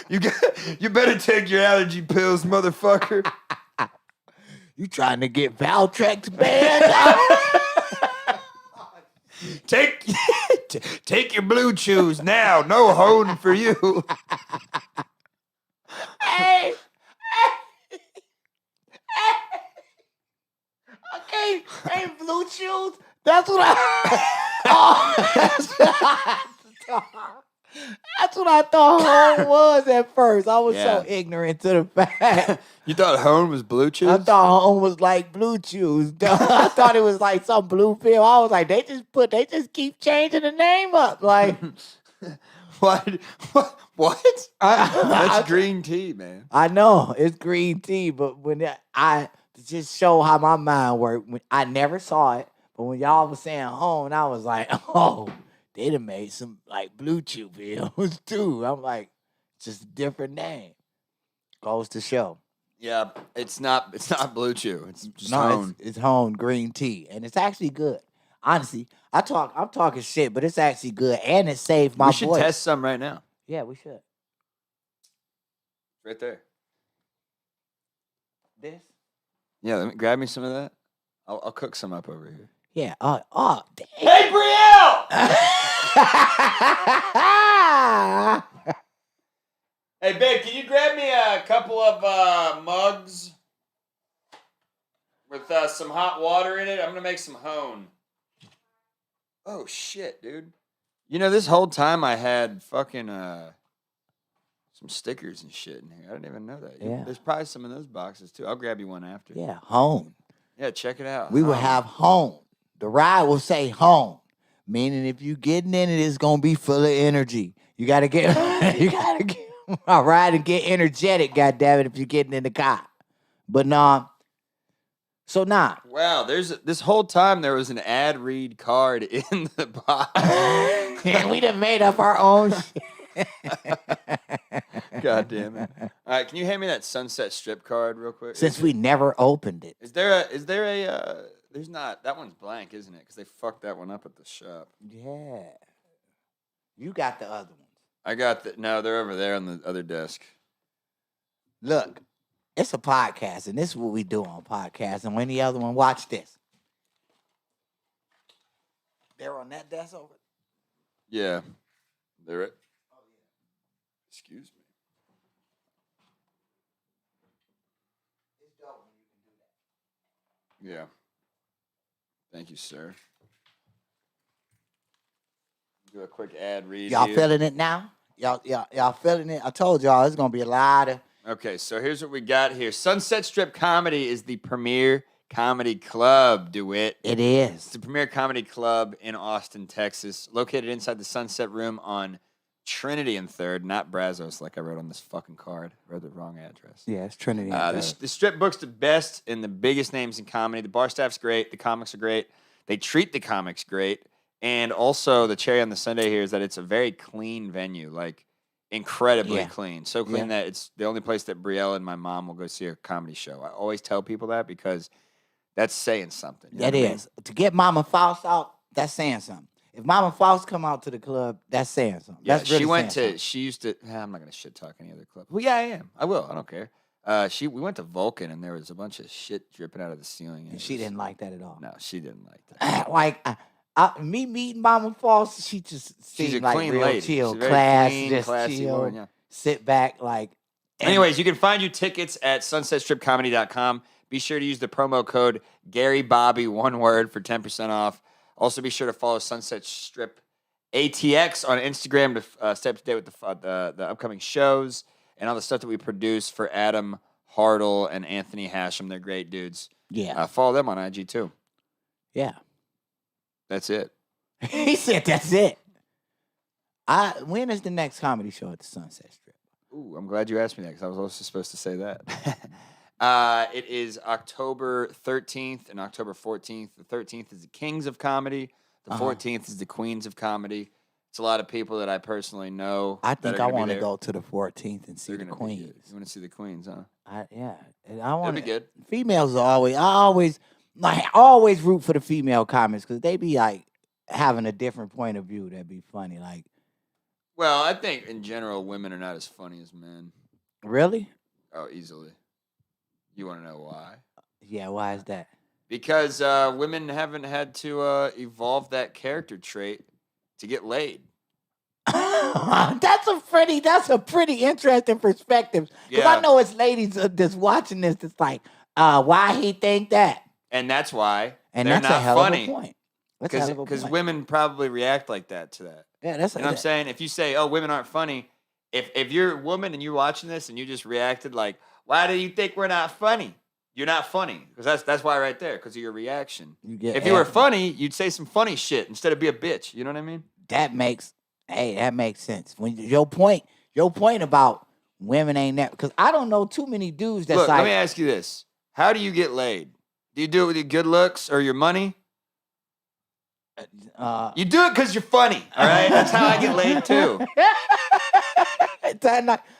You better take your allergy pills, motherfucker. You trying to get Valtrex banned? Take your blue chews now. No holding for you. Hey. Okay, hey, blue chews. That's what That's what I thought home was at first. I was so ignorant to the fact. You thought home was blue chews? I thought home was like blue chews. I thought it was like some blue pill. I was like, they just keep changing the name up. Like what? That's green tea, man. I know it's green tea, but when I just show how my mind worked, when I never saw it, but when y'all was saying home, I was like, oh. They done made some like blue chew pills too. I'm like, it's just a different name. Goes to show. Yeah, it's not blue chew. It's just Hone. It's Hone green tea, and it's actually good. Honestly, I'm talking shit, but it's actually good, and it saved my voice. We should test some right now. Yeah, we should. Right there. This? Yeah, let me grab me some of that. I'll cook some up over here. Yeah. Hey, Brielle! Hey, babe, can you grab me a couple of mugs with some hot water in it? I'm going to make some Hone. Oh, shit, dude. You know, this whole time I had fucking some stickers and shit in here. I didn't even know that. Yeah. There's probably some in those boxes, too. I'll grab you one after. Yeah, Hone. Yeah, check it out. We will have Hone. The ride will say Hone, meaning if you getting in it, it's gonna be full of energy. You gotta get all right and get energetic. Goddammit, if you're getting in the car. But nah. So nah. Wow, this whole time there was an ad read card in the box. Yeah, we done made up our own shit. God damn it. All right, can you hand me that Sunset Strip card real quick? Since we never opened it. Is there there's not, that one's blank, isn't it? Because they fucked that one up at the shop. Yeah. You got the other ones. I got no, they're over there on the other desk. Look, it's a podcast, and this is what we do on podcasts. And when the other one, watch this. They're on that desk over. Yeah. They're it. Oh, yeah. Excuse me. It's dope when you can do that. Yeah. Thank you, sir. Do a quick ad read. Y'all here. feeling it now? Y'all feeling it? I told y'all it's gonna be a lot of. Okay, so here's what we got here. Sunset Strip Comedy is the premier comedy club, DeWitt. It It's is. the premier comedy club in Austin, Texas, located inside the Sunset Room on Trinity and 3rd, not Brazos, like I wrote on this fucking card. I wrote the wrong address. Yeah, it's Trinity. The Strip books the best and the biggest names in comedy. The bar staff's great. The comics are great. They treat the comics great. And also, the cherry on the sundae here is that it's a very clean venue, like incredibly clean. So clean that it's the only place that Brielle and my mom will go see a comedy show. I always tell people that because that's saying something. That is. To get Mama Faust out, that's saying something. If Mama Faust come out to the club, that's saying something. Yeah, That's really she went saying to. She used to. I'm not gonna shit talk any other club. Well, yeah, I am. I will. I don't care. We went to Vulcan and there was a bunch of shit dripping out of the ceiling. And she didn't like that at all. No, she didn't like that. Like me meeting Mama Faust, she just She's seemed a like clean real lady. chill, She's a very class, clean, just classy chill, woman, yeah. sit back, like. Anyways, you can find your tickets at sunsetstripcomedy.com. Be sure to use the promo code GaryBobby, one word, for 10% off. Also, be sure to follow Sunset Strip ATX on Instagram to stay up to date with the upcoming shows and all the stuff that we produce for Adam Hartle and Anthony Hashem. They're great dudes. Yeah. Follow them on IG too. Yeah. That's it. He said that's it. When is the next comedy show at the Sunset Strip? Ooh, I'm glad you asked me that because I was also supposed to say that. It is October 13th and October 14th. The 13th is the Kings of Comedy. The 14th is the Queens of Comedy. It's a lot of people that I personally know. I think I want to to go to the 14th and see the Queens. You want to see the Queens, huh? And I want be good. Females are always, I always root for the female comics because they be like having a different point of view that'd be funny. Like, well, I think in general, women are not as funny as men. really? Oh, easily. You want to know why? Yeah, why is that? Because women haven't had to evolve that character trait to get laid. That's a pretty interesting perspective. Because I know it's ladies that's watching this that's like, why he think that? And that's why And they're that's not a hell funny. of a point. That's a hell of a Because point. women probably react like that to that. Yeah, that's You know what I'm saying? If you say, oh, women aren't funny, if you're a woman and you're watching this and you just reacted like, why do you think we're not funny? You're not funny. Because that's why right there, because of your reaction. If you were funny, you'd say some funny shit instead of be a bitch. You know what I mean? That makes sense. When your point about women ain't that, because I don't know too many dudes that's Look, like, let me ask you this. How do you get laid? Do you do it with your good looks or your money? You do it because you're funny, all right? That's how I get laid too.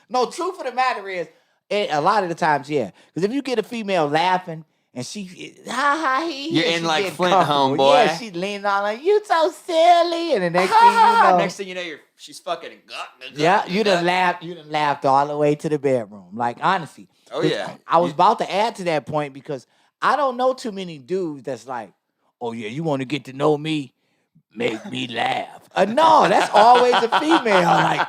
No, truth of the matter is, a lot of the times, yeah. Because if you get a female laughing and she, You're in she like getting Flint, comfortable. homeboy. Yeah, she leaning on like, you so silly. And the next thing you know, Next thing you know, she's fucking. yeah, you done laughed all the way to the bedroom. Like, honestly. Oh, yeah. I was about to add to that point because I don't know too many dudes that's like, oh, yeah, you want to get to know me? Make me laugh. No, that's always a female. Like,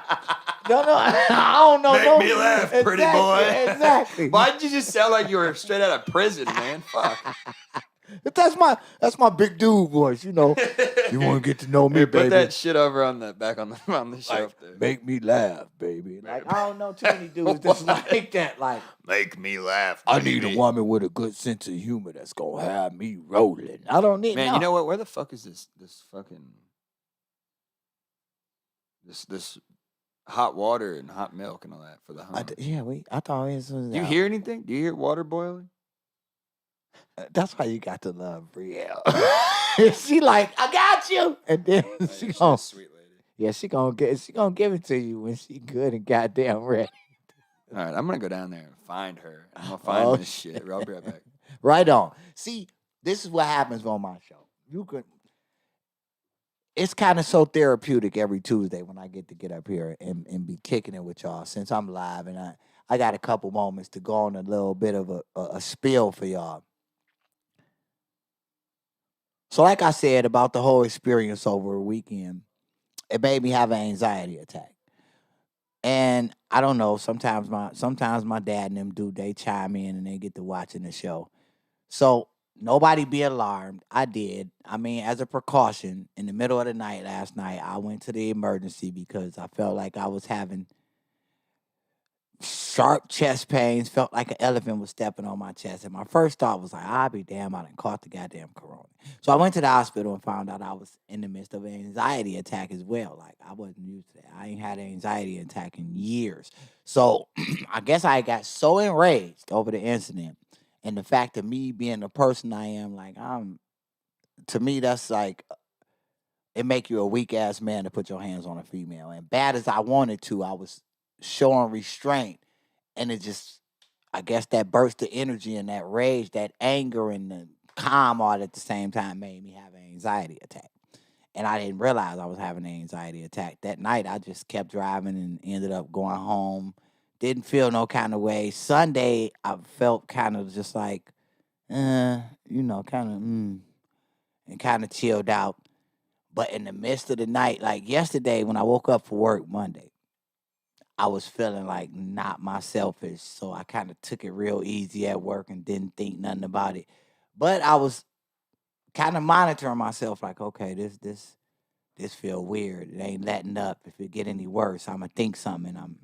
no, I don't know. Make me laugh, pretty boy. Exactly. Why'd you just sound like you were straight out of prison, man? Fuck. That's my big dude voice, you know. You want to get to know me, Hey, baby? put that shit over on the shelf there. Make me laugh, baby. Like, I don't know too many dudes that's like that. Like, Make me laugh. I need a woman with a good sense of humor that's gonna have me rolling. I don't need Man, no. you know what? Where the fuck is this fucking this hot water and hot milk and all that for the home? I thought it was. Do you hear anything? Do you hear water boiling? That's why you got to love Brielle. She like, I got you, and then she She's gonna, a sweet lady. yeah, she gonna give it to you when she good and goddamn ready. All right, I'm gonna go down there and find her. I'm gonna find this shit. I'll be right back. Right on. See, this is what happens on my show. It's kind of so therapeutic every Tuesday when I get up here and be kicking it with y'all since I'm live and I got a couple moments to go on a little bit of a spiel for y'all. So like I said about the whole experience over a weekend, it made me have an anxiety attack. And I don't know, sometimes my dad and them they chime in and they get to watching the show. So nobody be alarmed. I did. I mean, as a precaution, in the middle of the night last night, I went to the emergency because I felt like I was having sharp chest pains, felt like an elephant was stepping on my chest. And my first thought was like, I'll be damn, I done caught the goddamn corona. So I went to the hospital and found out I was in the midst of an anxiety attack as well. Like, I wasn't used to that. I ain't had an anxiety attack in years. So I guess I got so enraged over the incident and the fact of me being the person I am, like, to me, that's like, it make you a weak-ass man to put your hands on a female. And bad as I wanted to, I was showing restraint. And it just, I guess that burst of energy and that rage, that anger and the calm all at the same time made me have an anxiety attack. And I didn't realize I was having an anxiety attack. That night, I just kept driving and ended up going home. Didn't feel no kind of way. Sunday, I felt kind of just like, and kind of chilled out. But in the midst of the night, like yesterday when I woke up for work Monday, I was feeling like not myselfish. So I kind of took it real easy at work and didn't think nothing about it. But I was kind of monitoring myself like, okay, this feel weird. It ain't letting up. If it get any worse, I'm going to think something and I'm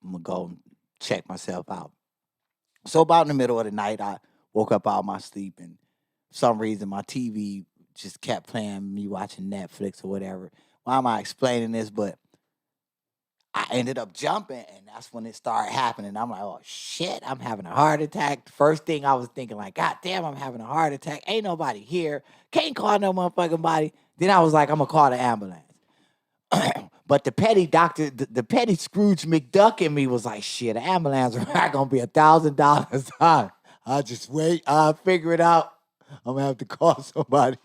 going to go check myself out. So about in the middle of the night, I woke up out of my sleep and for some reason my TV just kept playing me watching Netflix or whatever. Why am I explaining this? But I ended up jumping, and that's when it started happening. I'm like, oh, shit, I'm having a heart attack. The first thing I was thinking, like, God damn, I'm having a heart attack. Ain't nobody here. Can't call no motherfucking body. Then I was like, I'm going to call the ambulance. But the petty doctor, the petty Scrooge McDuck in me was like, shit, the ambulance is not going to be $1,000. I'll just wait. I'll figure it out. I'm going to have to call somebody.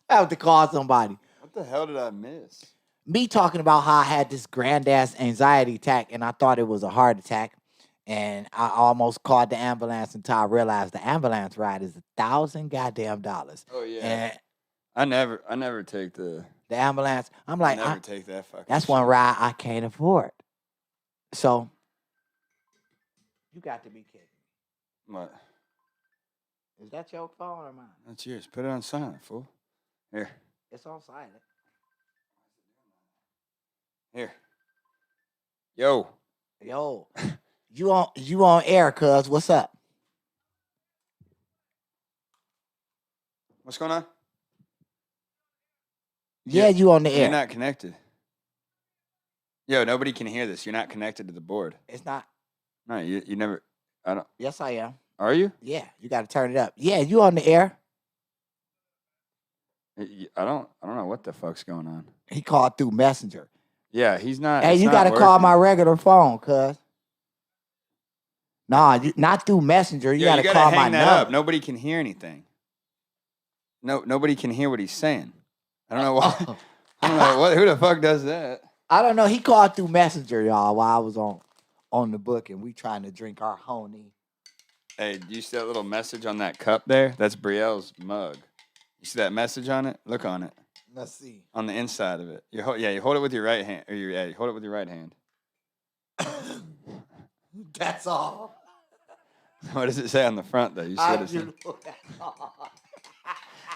What the hell did I miss? Me talking about how I had this grand-ass anxiety attack and I thought it was a heart attack. And I almost called the ambulance until I realized the ambulance ride is $1,000 goddamn dollars. Oh, yeah. And I never take the ambulance. I'm like, I never take that fucking that's shit. one ride I can't afford. So, you got to be kidding me. What? Is that your phone or mine? That's yours. Put it on silent, fool. Here. It's on silent. Here. Yo. You on air, cuz. What's up? What's going on? Yeah, you on the air. You're not connected. Yo, nobody can hear this. You're not connected to the board. It's not. No, you never. I don't. Yes, I am. Are you? Yeah, you got to turn it up. Yeah, you on the air. I don't know what the fuck's going on. He called through Messenger. Yeah, he's not. Hey, you got to call my regular phone, cuz. Nah, not through Messenger. You got to call my number. Up. Nobody can hear anything. Nobody can hear what he's saying. I don't know why. I don't know who the fuck does that. I don't know. He called through Messenger, y'all, while I was on the book and we trying to drink our honey. Hey, do you see that little message on that cup there? That's Brielle's mug. You see that message on it? Look on it. Let's see. On the inside of it. You hold it with your right hand. You hold it with your right hand. That's all. What does it say on the front, though? You see what it says?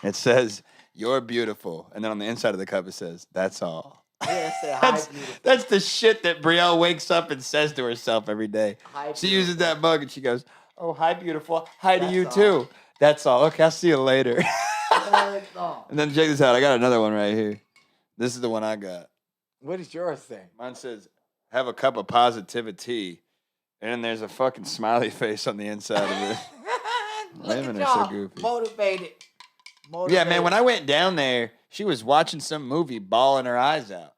It says, "You're beautiful," and then on the inside of the cup it says, "That's all." Yeah, it said, "Hi, beautiful." That's the shit that Brielle wakes up and says to herself every day. Hi, she uses that mug and she goes, "Oh, hi, beautiful. Hi to you too." That's all. Okay, I'll see you later. And then check this out. I got another one right here. This is the one I got. What does yours say? Mine says, "Have a cup of positivity," and then there's a fucking smiley face on the inside of it. Women are so goofy. Motivated. Yeah, man, when I went down there, she was watching some movie, bawling her eyes out.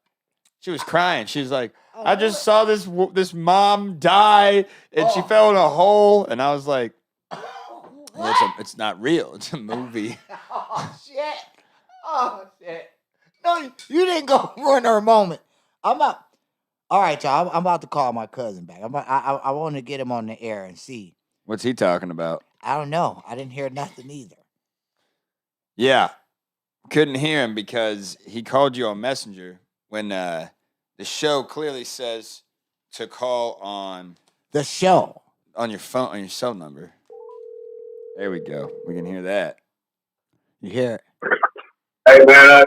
She was crying. She was like, I just saw this mom die, and she fell in a hole, and I was like, it's not real. It's a movie. Oh shit! No, you didn't go ruin her moment. All right, y'all. I'm about to call my cousin back. I want to get him on the air and see. What's he talking about? I don't know. I didn't hear nothing either. Yeah, couldn't hear him because he called you on Messenger when the show clearly says to call on the show on your phone, on your cell number. There we go. We can hear that. You hear it? Hey man,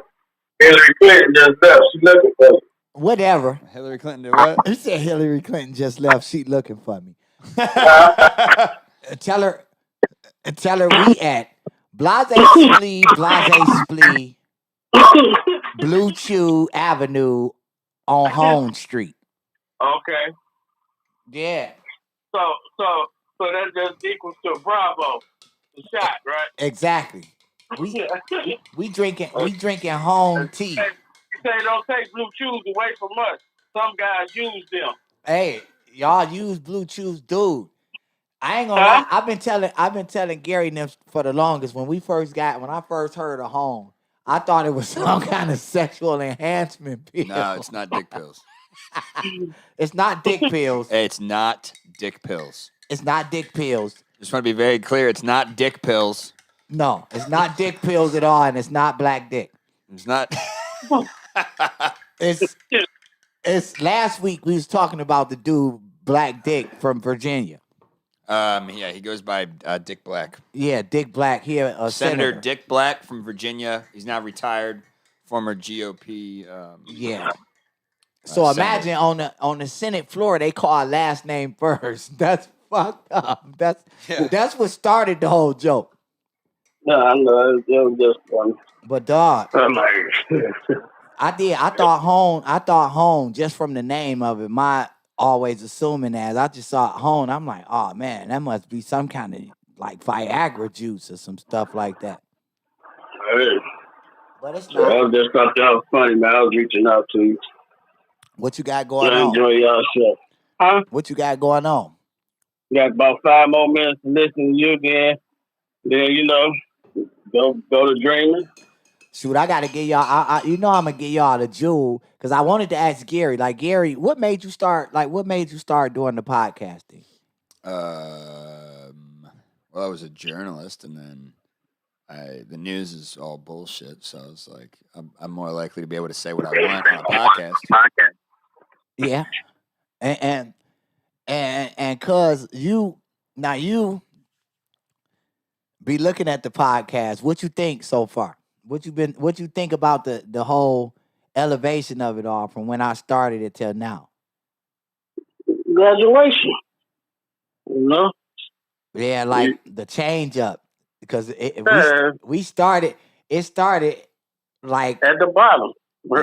Hillary Clinton just left. She looking for you. Whatever. Hillary Clinton did what? He said Hillary Clinton just left. She looking for me. Tell her we at Blase Splee, Blue Chew Avenue on Home Street. Okay. Yeah. So that just equals to Bravo, the shot, right? Exactly. We drinking home tea. Hey, you say don't take blue chews away from us. Some guys use them. Hey, y'all use Blue Chews, dude. I ain't gonna lie. I've been telling Gary and them for the longest. When I first heard of home, I thought it was some kind of sexual enhancement pill. No, it's not dick pills. It's not dick pills. It's not dick pills. It's not dick pills. Just want to be very clear. It's not dick pills. No, it's not dick pills at all, and it's not black dick. It's not. It's last week we was talking about the dude Black Dick from Virginia. Yeah, he goes by Dick Black. Yeah, Dick Black here, Senator Dick Black from Virginia. He's now retired, former GOP. Yeah. So imagine on the Senate floor they call last name first. That's fucked up. That's what started the whole joke. No, I know it was just fun. But dog, I'm like, I thought home just from the name of it. My always assuming as I just saw home, I'm like, oh man, that must be some kind of like Viagra juice or some stuff like that. hey. But it's So I just thought that was funny, man. I was reaching out to you. What you got going I on? enjoy y'all show. Huh? What you got going on? You got about 5 more minutes to listen to you, then go to dreaming. Shoot, I gotta get y'all. I'm gonna get y'all the jewel because I wanted to ask Gary. Like Gary, what made you start? Like, what made you start doing the podcasting? Well, I was a journalist, and then the news is all bullshit. So I was like, I'm more likely to be able to say what I want on a podcast. Yeah, and cause you be looking at the podcast. What you think so far? What you think about the whole elevation of it all from when I started it till now? Graduation. Yeah, like the change up because we started. It started like at the bottom.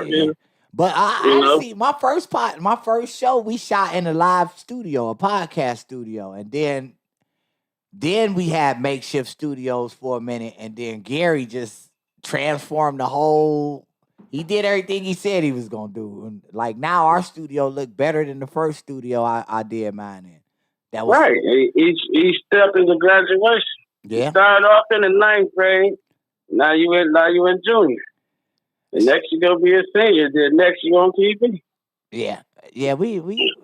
Yeah. But I see my first show we shot in a live studio, a podcast studio, and then we had makeshift studios for a minute, and then Gary just transformed the whole. He did everything he said he was gonna do, and like now our studio look better than the first studio I did mine in. That was right. Each step is a graduation. Yeah. You started off in the 9th grade. Now you in junior. The next you're gonna be a senior. The next you're on TV. Yeah. We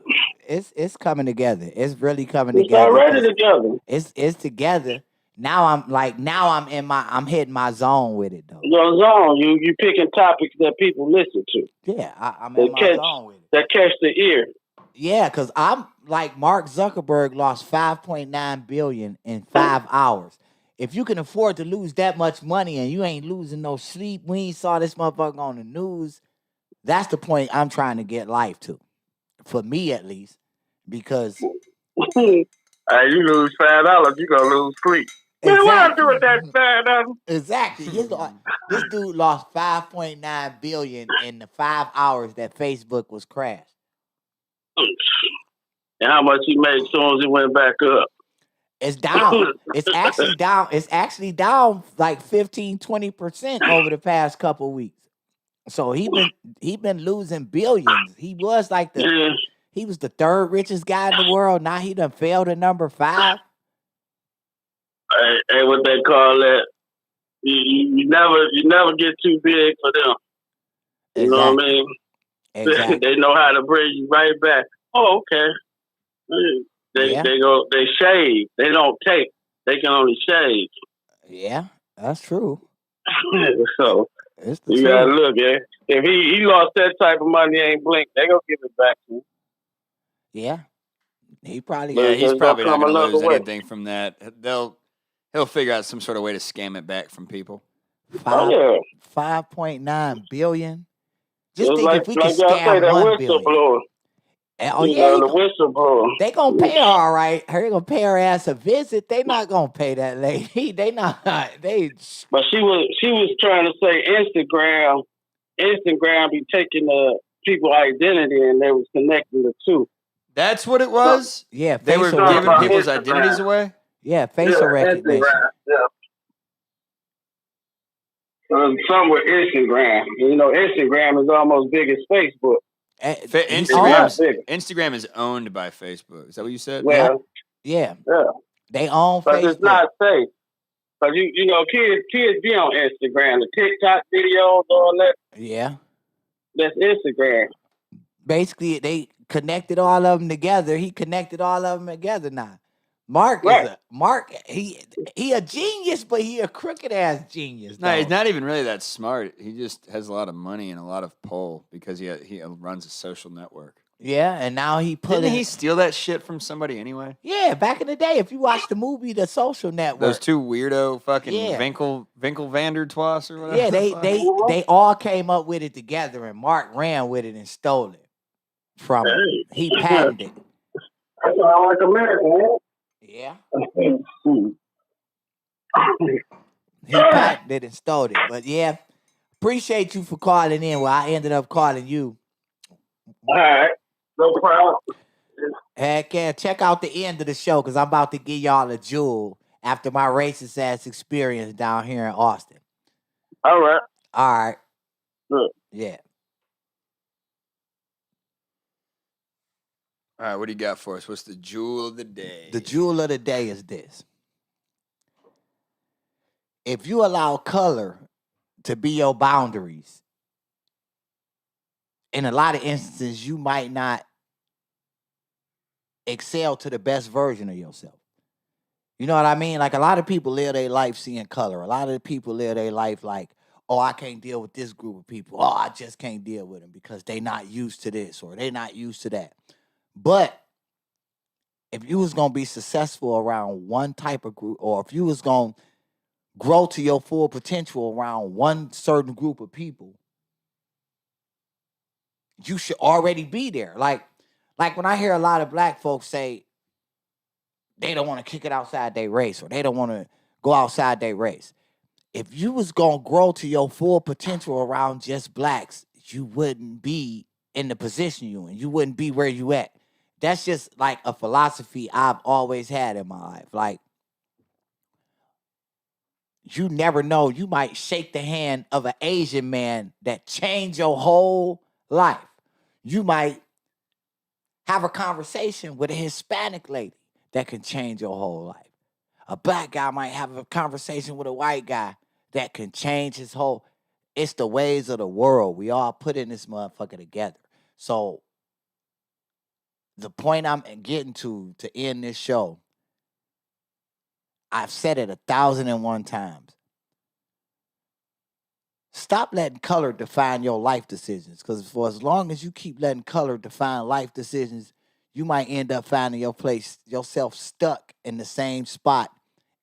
it's coming together. It's really coming it's together. It's already together. It's together. Now I'm hitting my zone with it though. Your zone. You picking topics that people listen to. Yeah, I'm in my zone with it. That catch the ear. Yeah, because I'm like Mark Zuckerberg lost $5.9 billion in 5 hours. If you can afford to lose that much money and you ain't losing no sleep, we ain't saw this motherfucker on the news. That's the point I'm trying to get life to, for me at least, because you lose $5, you gonna lose sleep. Exactly. Man, what I do with that $5? Exactly. This dude lost $5.9 billion in the 5 hours that Facebook was crashed. And how much he made as soon as it went back up? It's down. It's actually down. It's actually down like 15-20% over the past couple weeks. So he been losing billions. He was like he was the third richest guy in the world. Now he done fell to number 5. Hey, what they call that? You never get too big for them. You know what I mean? Exactly. They know how to bring you right back. Oh, okay. They shave. They don't take. They can only shave. Yeah, that's true. So it's the you truth. gotta look, eh? If he lost that type of money, ain't blink. They gonna give it back to him. Yeah, he's probably not going to lose way. anything from that. He'll figure out some sort of way to scam it back from people. 5.9 billion. Just it's think like, if we could scam that 1 billion. Oh yeah, the whistleblower. They gonna pay her all right. Her gonna pay her ass a visit. They not gonna pay that lady. They not. They. But she was trying to say Instagram be taking the people identity and they was connecting the two. That's what it was. So, yeah, they were giving people's identities away. Yeah, facial recognition. Yeah. Some with Instagram. You know, Instagram is almost big as Facebook. Instagram is owned by Facebook. Is that what you said? Well, yeah. They own but Facebook. It's not safe. But you know, kids be on Instagram, the TikTok videos, all that. Yeah. That's Instagram. Basically, they connected all of them together. He connected all of them together now. Mark he a genius, but he a crooked ass genius. No, he's not even really that smart. He just has a lot of money and a lot of pull because he runs a social network. Yeah, and now didn't he steal that shit from somebody anyway? Yeah, back in the day, if you watch the movie The Social Network, those two weirdo fucking Winkel Vander Twas or whatever. Yeah, they all came up with it together, and Mark ran with it and stole it from him. He patented it. That's all like American. Yeah. He patented it and stole it. But yeah, appreciate you for calling in. Well, I ended up calling you. All right. No problem. Heck yeah. Check out the end of the show because I'm about to give y'all a jewel after my racist ass experience down here in Austin. All right. All right. Good. Yeah. All right, what do you got for us? What's the jewel of the day? The jewel of the day is this. If you allow color to be your boundaries, in a lot of instances, you might not excel to the best version of yourself. You know what I mean? Like a lot of people live their life seeing color. A lot of people live their life like, oh, I can't deal with this group of people. Oh, I just can't deal with them because they not used to this or they not used to that. But if you was going to be successful around one type of group, or if you was going to grow to your full potential around one certain group of people, you should already be there. Like when I hear a lot of black folks say they don't want to kick it outside their race or they don't want to go outside their race. If you was going to grow to your full potential around just blacks, you wouldn't be in the position you in. You wouldn't be where you at. That's just like a philosophy I've always had in my life. Like, you never know. You might shake the hand of an Asian man that changed your whole life. You might have a conversation with a Hispanic lady that can change your whole life. A black guy might have a conversation with a white guy that can change his whole. It's the ways of the world. We all put in this motherfucker together. So the point I'm getting to end this show, I've said it 1,001 times. Stop letting color define your life decisions, because for as long as you keep letting color define life decisions, you might end up finding yourself stuck in the same spot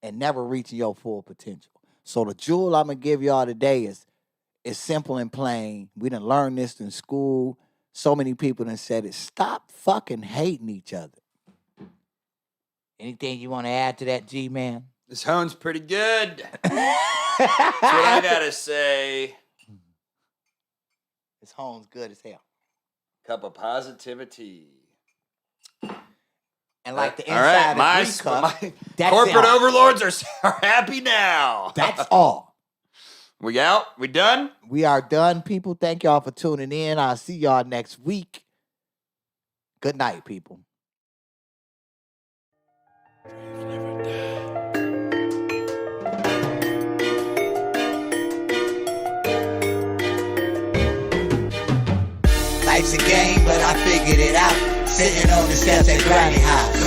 and never reaching your full potential. So the jewel I'm going to give y'all today is simple and plain. We done learned this in school. So many people done said it. Stop fucking hating each other. Anything you want to add to that, G-Man? This hone's pretty good. That's what I gotta say. This hone's good as hell. Cup of positivity. And like the inside of my corporate overlords are happy now. That's all. We out? We done? We are done, people. Thank y'all for tuning in. I'll see y'all next week. Good night, people. Life's a game, but I figured it out. Sitting on the steps at Granny House.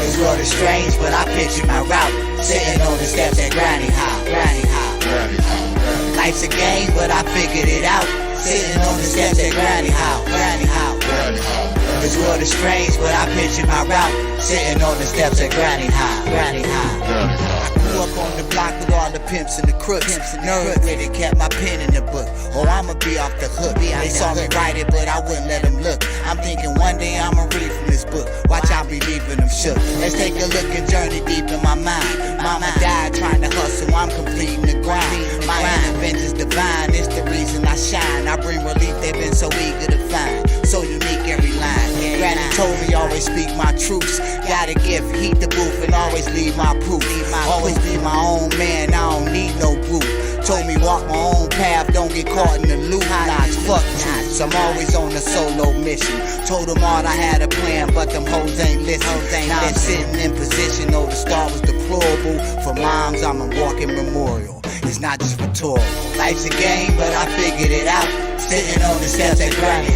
This world is strange, but I picture my route. Sitting on the steps at Granny House. Life's a game, but I figured it out. Sitting on the steps at Granny House. This world is strange, but I picture my route. Sitting on the steps at Granny House. Grew up on the block with all the pimps and the crooks. Nerd with it, kept my pen in the book. Oh, I'ma be off the hook. They saw me write it, but I wouldn't let them look. I'm thinking one day I'ma read from this book. Watch, I'll be leaving them shook. Let's take a look and journey deep in my mind. Mama died trying to hustle, I'm completing the grind. My intervention's divine, it's the reason I shine. I bring relief they've been so eager to find. So unique every line. Granny told me always speak my truths. Got a gift, heat the booth and always leave my proof. Always be my own man, I don't need no group. Told me walk my own path, don't get caught in the loop. Knots, fuck truths, I'm always on a solo mission. Told them all I had a plan, but them hoes ain't listening. Now I'm sitting in position, though the star was deplorable. For moms, I'm a walking memorial. It's not just rhetorical. Life's a game, but I figured it out. Sitting on the steps at Granny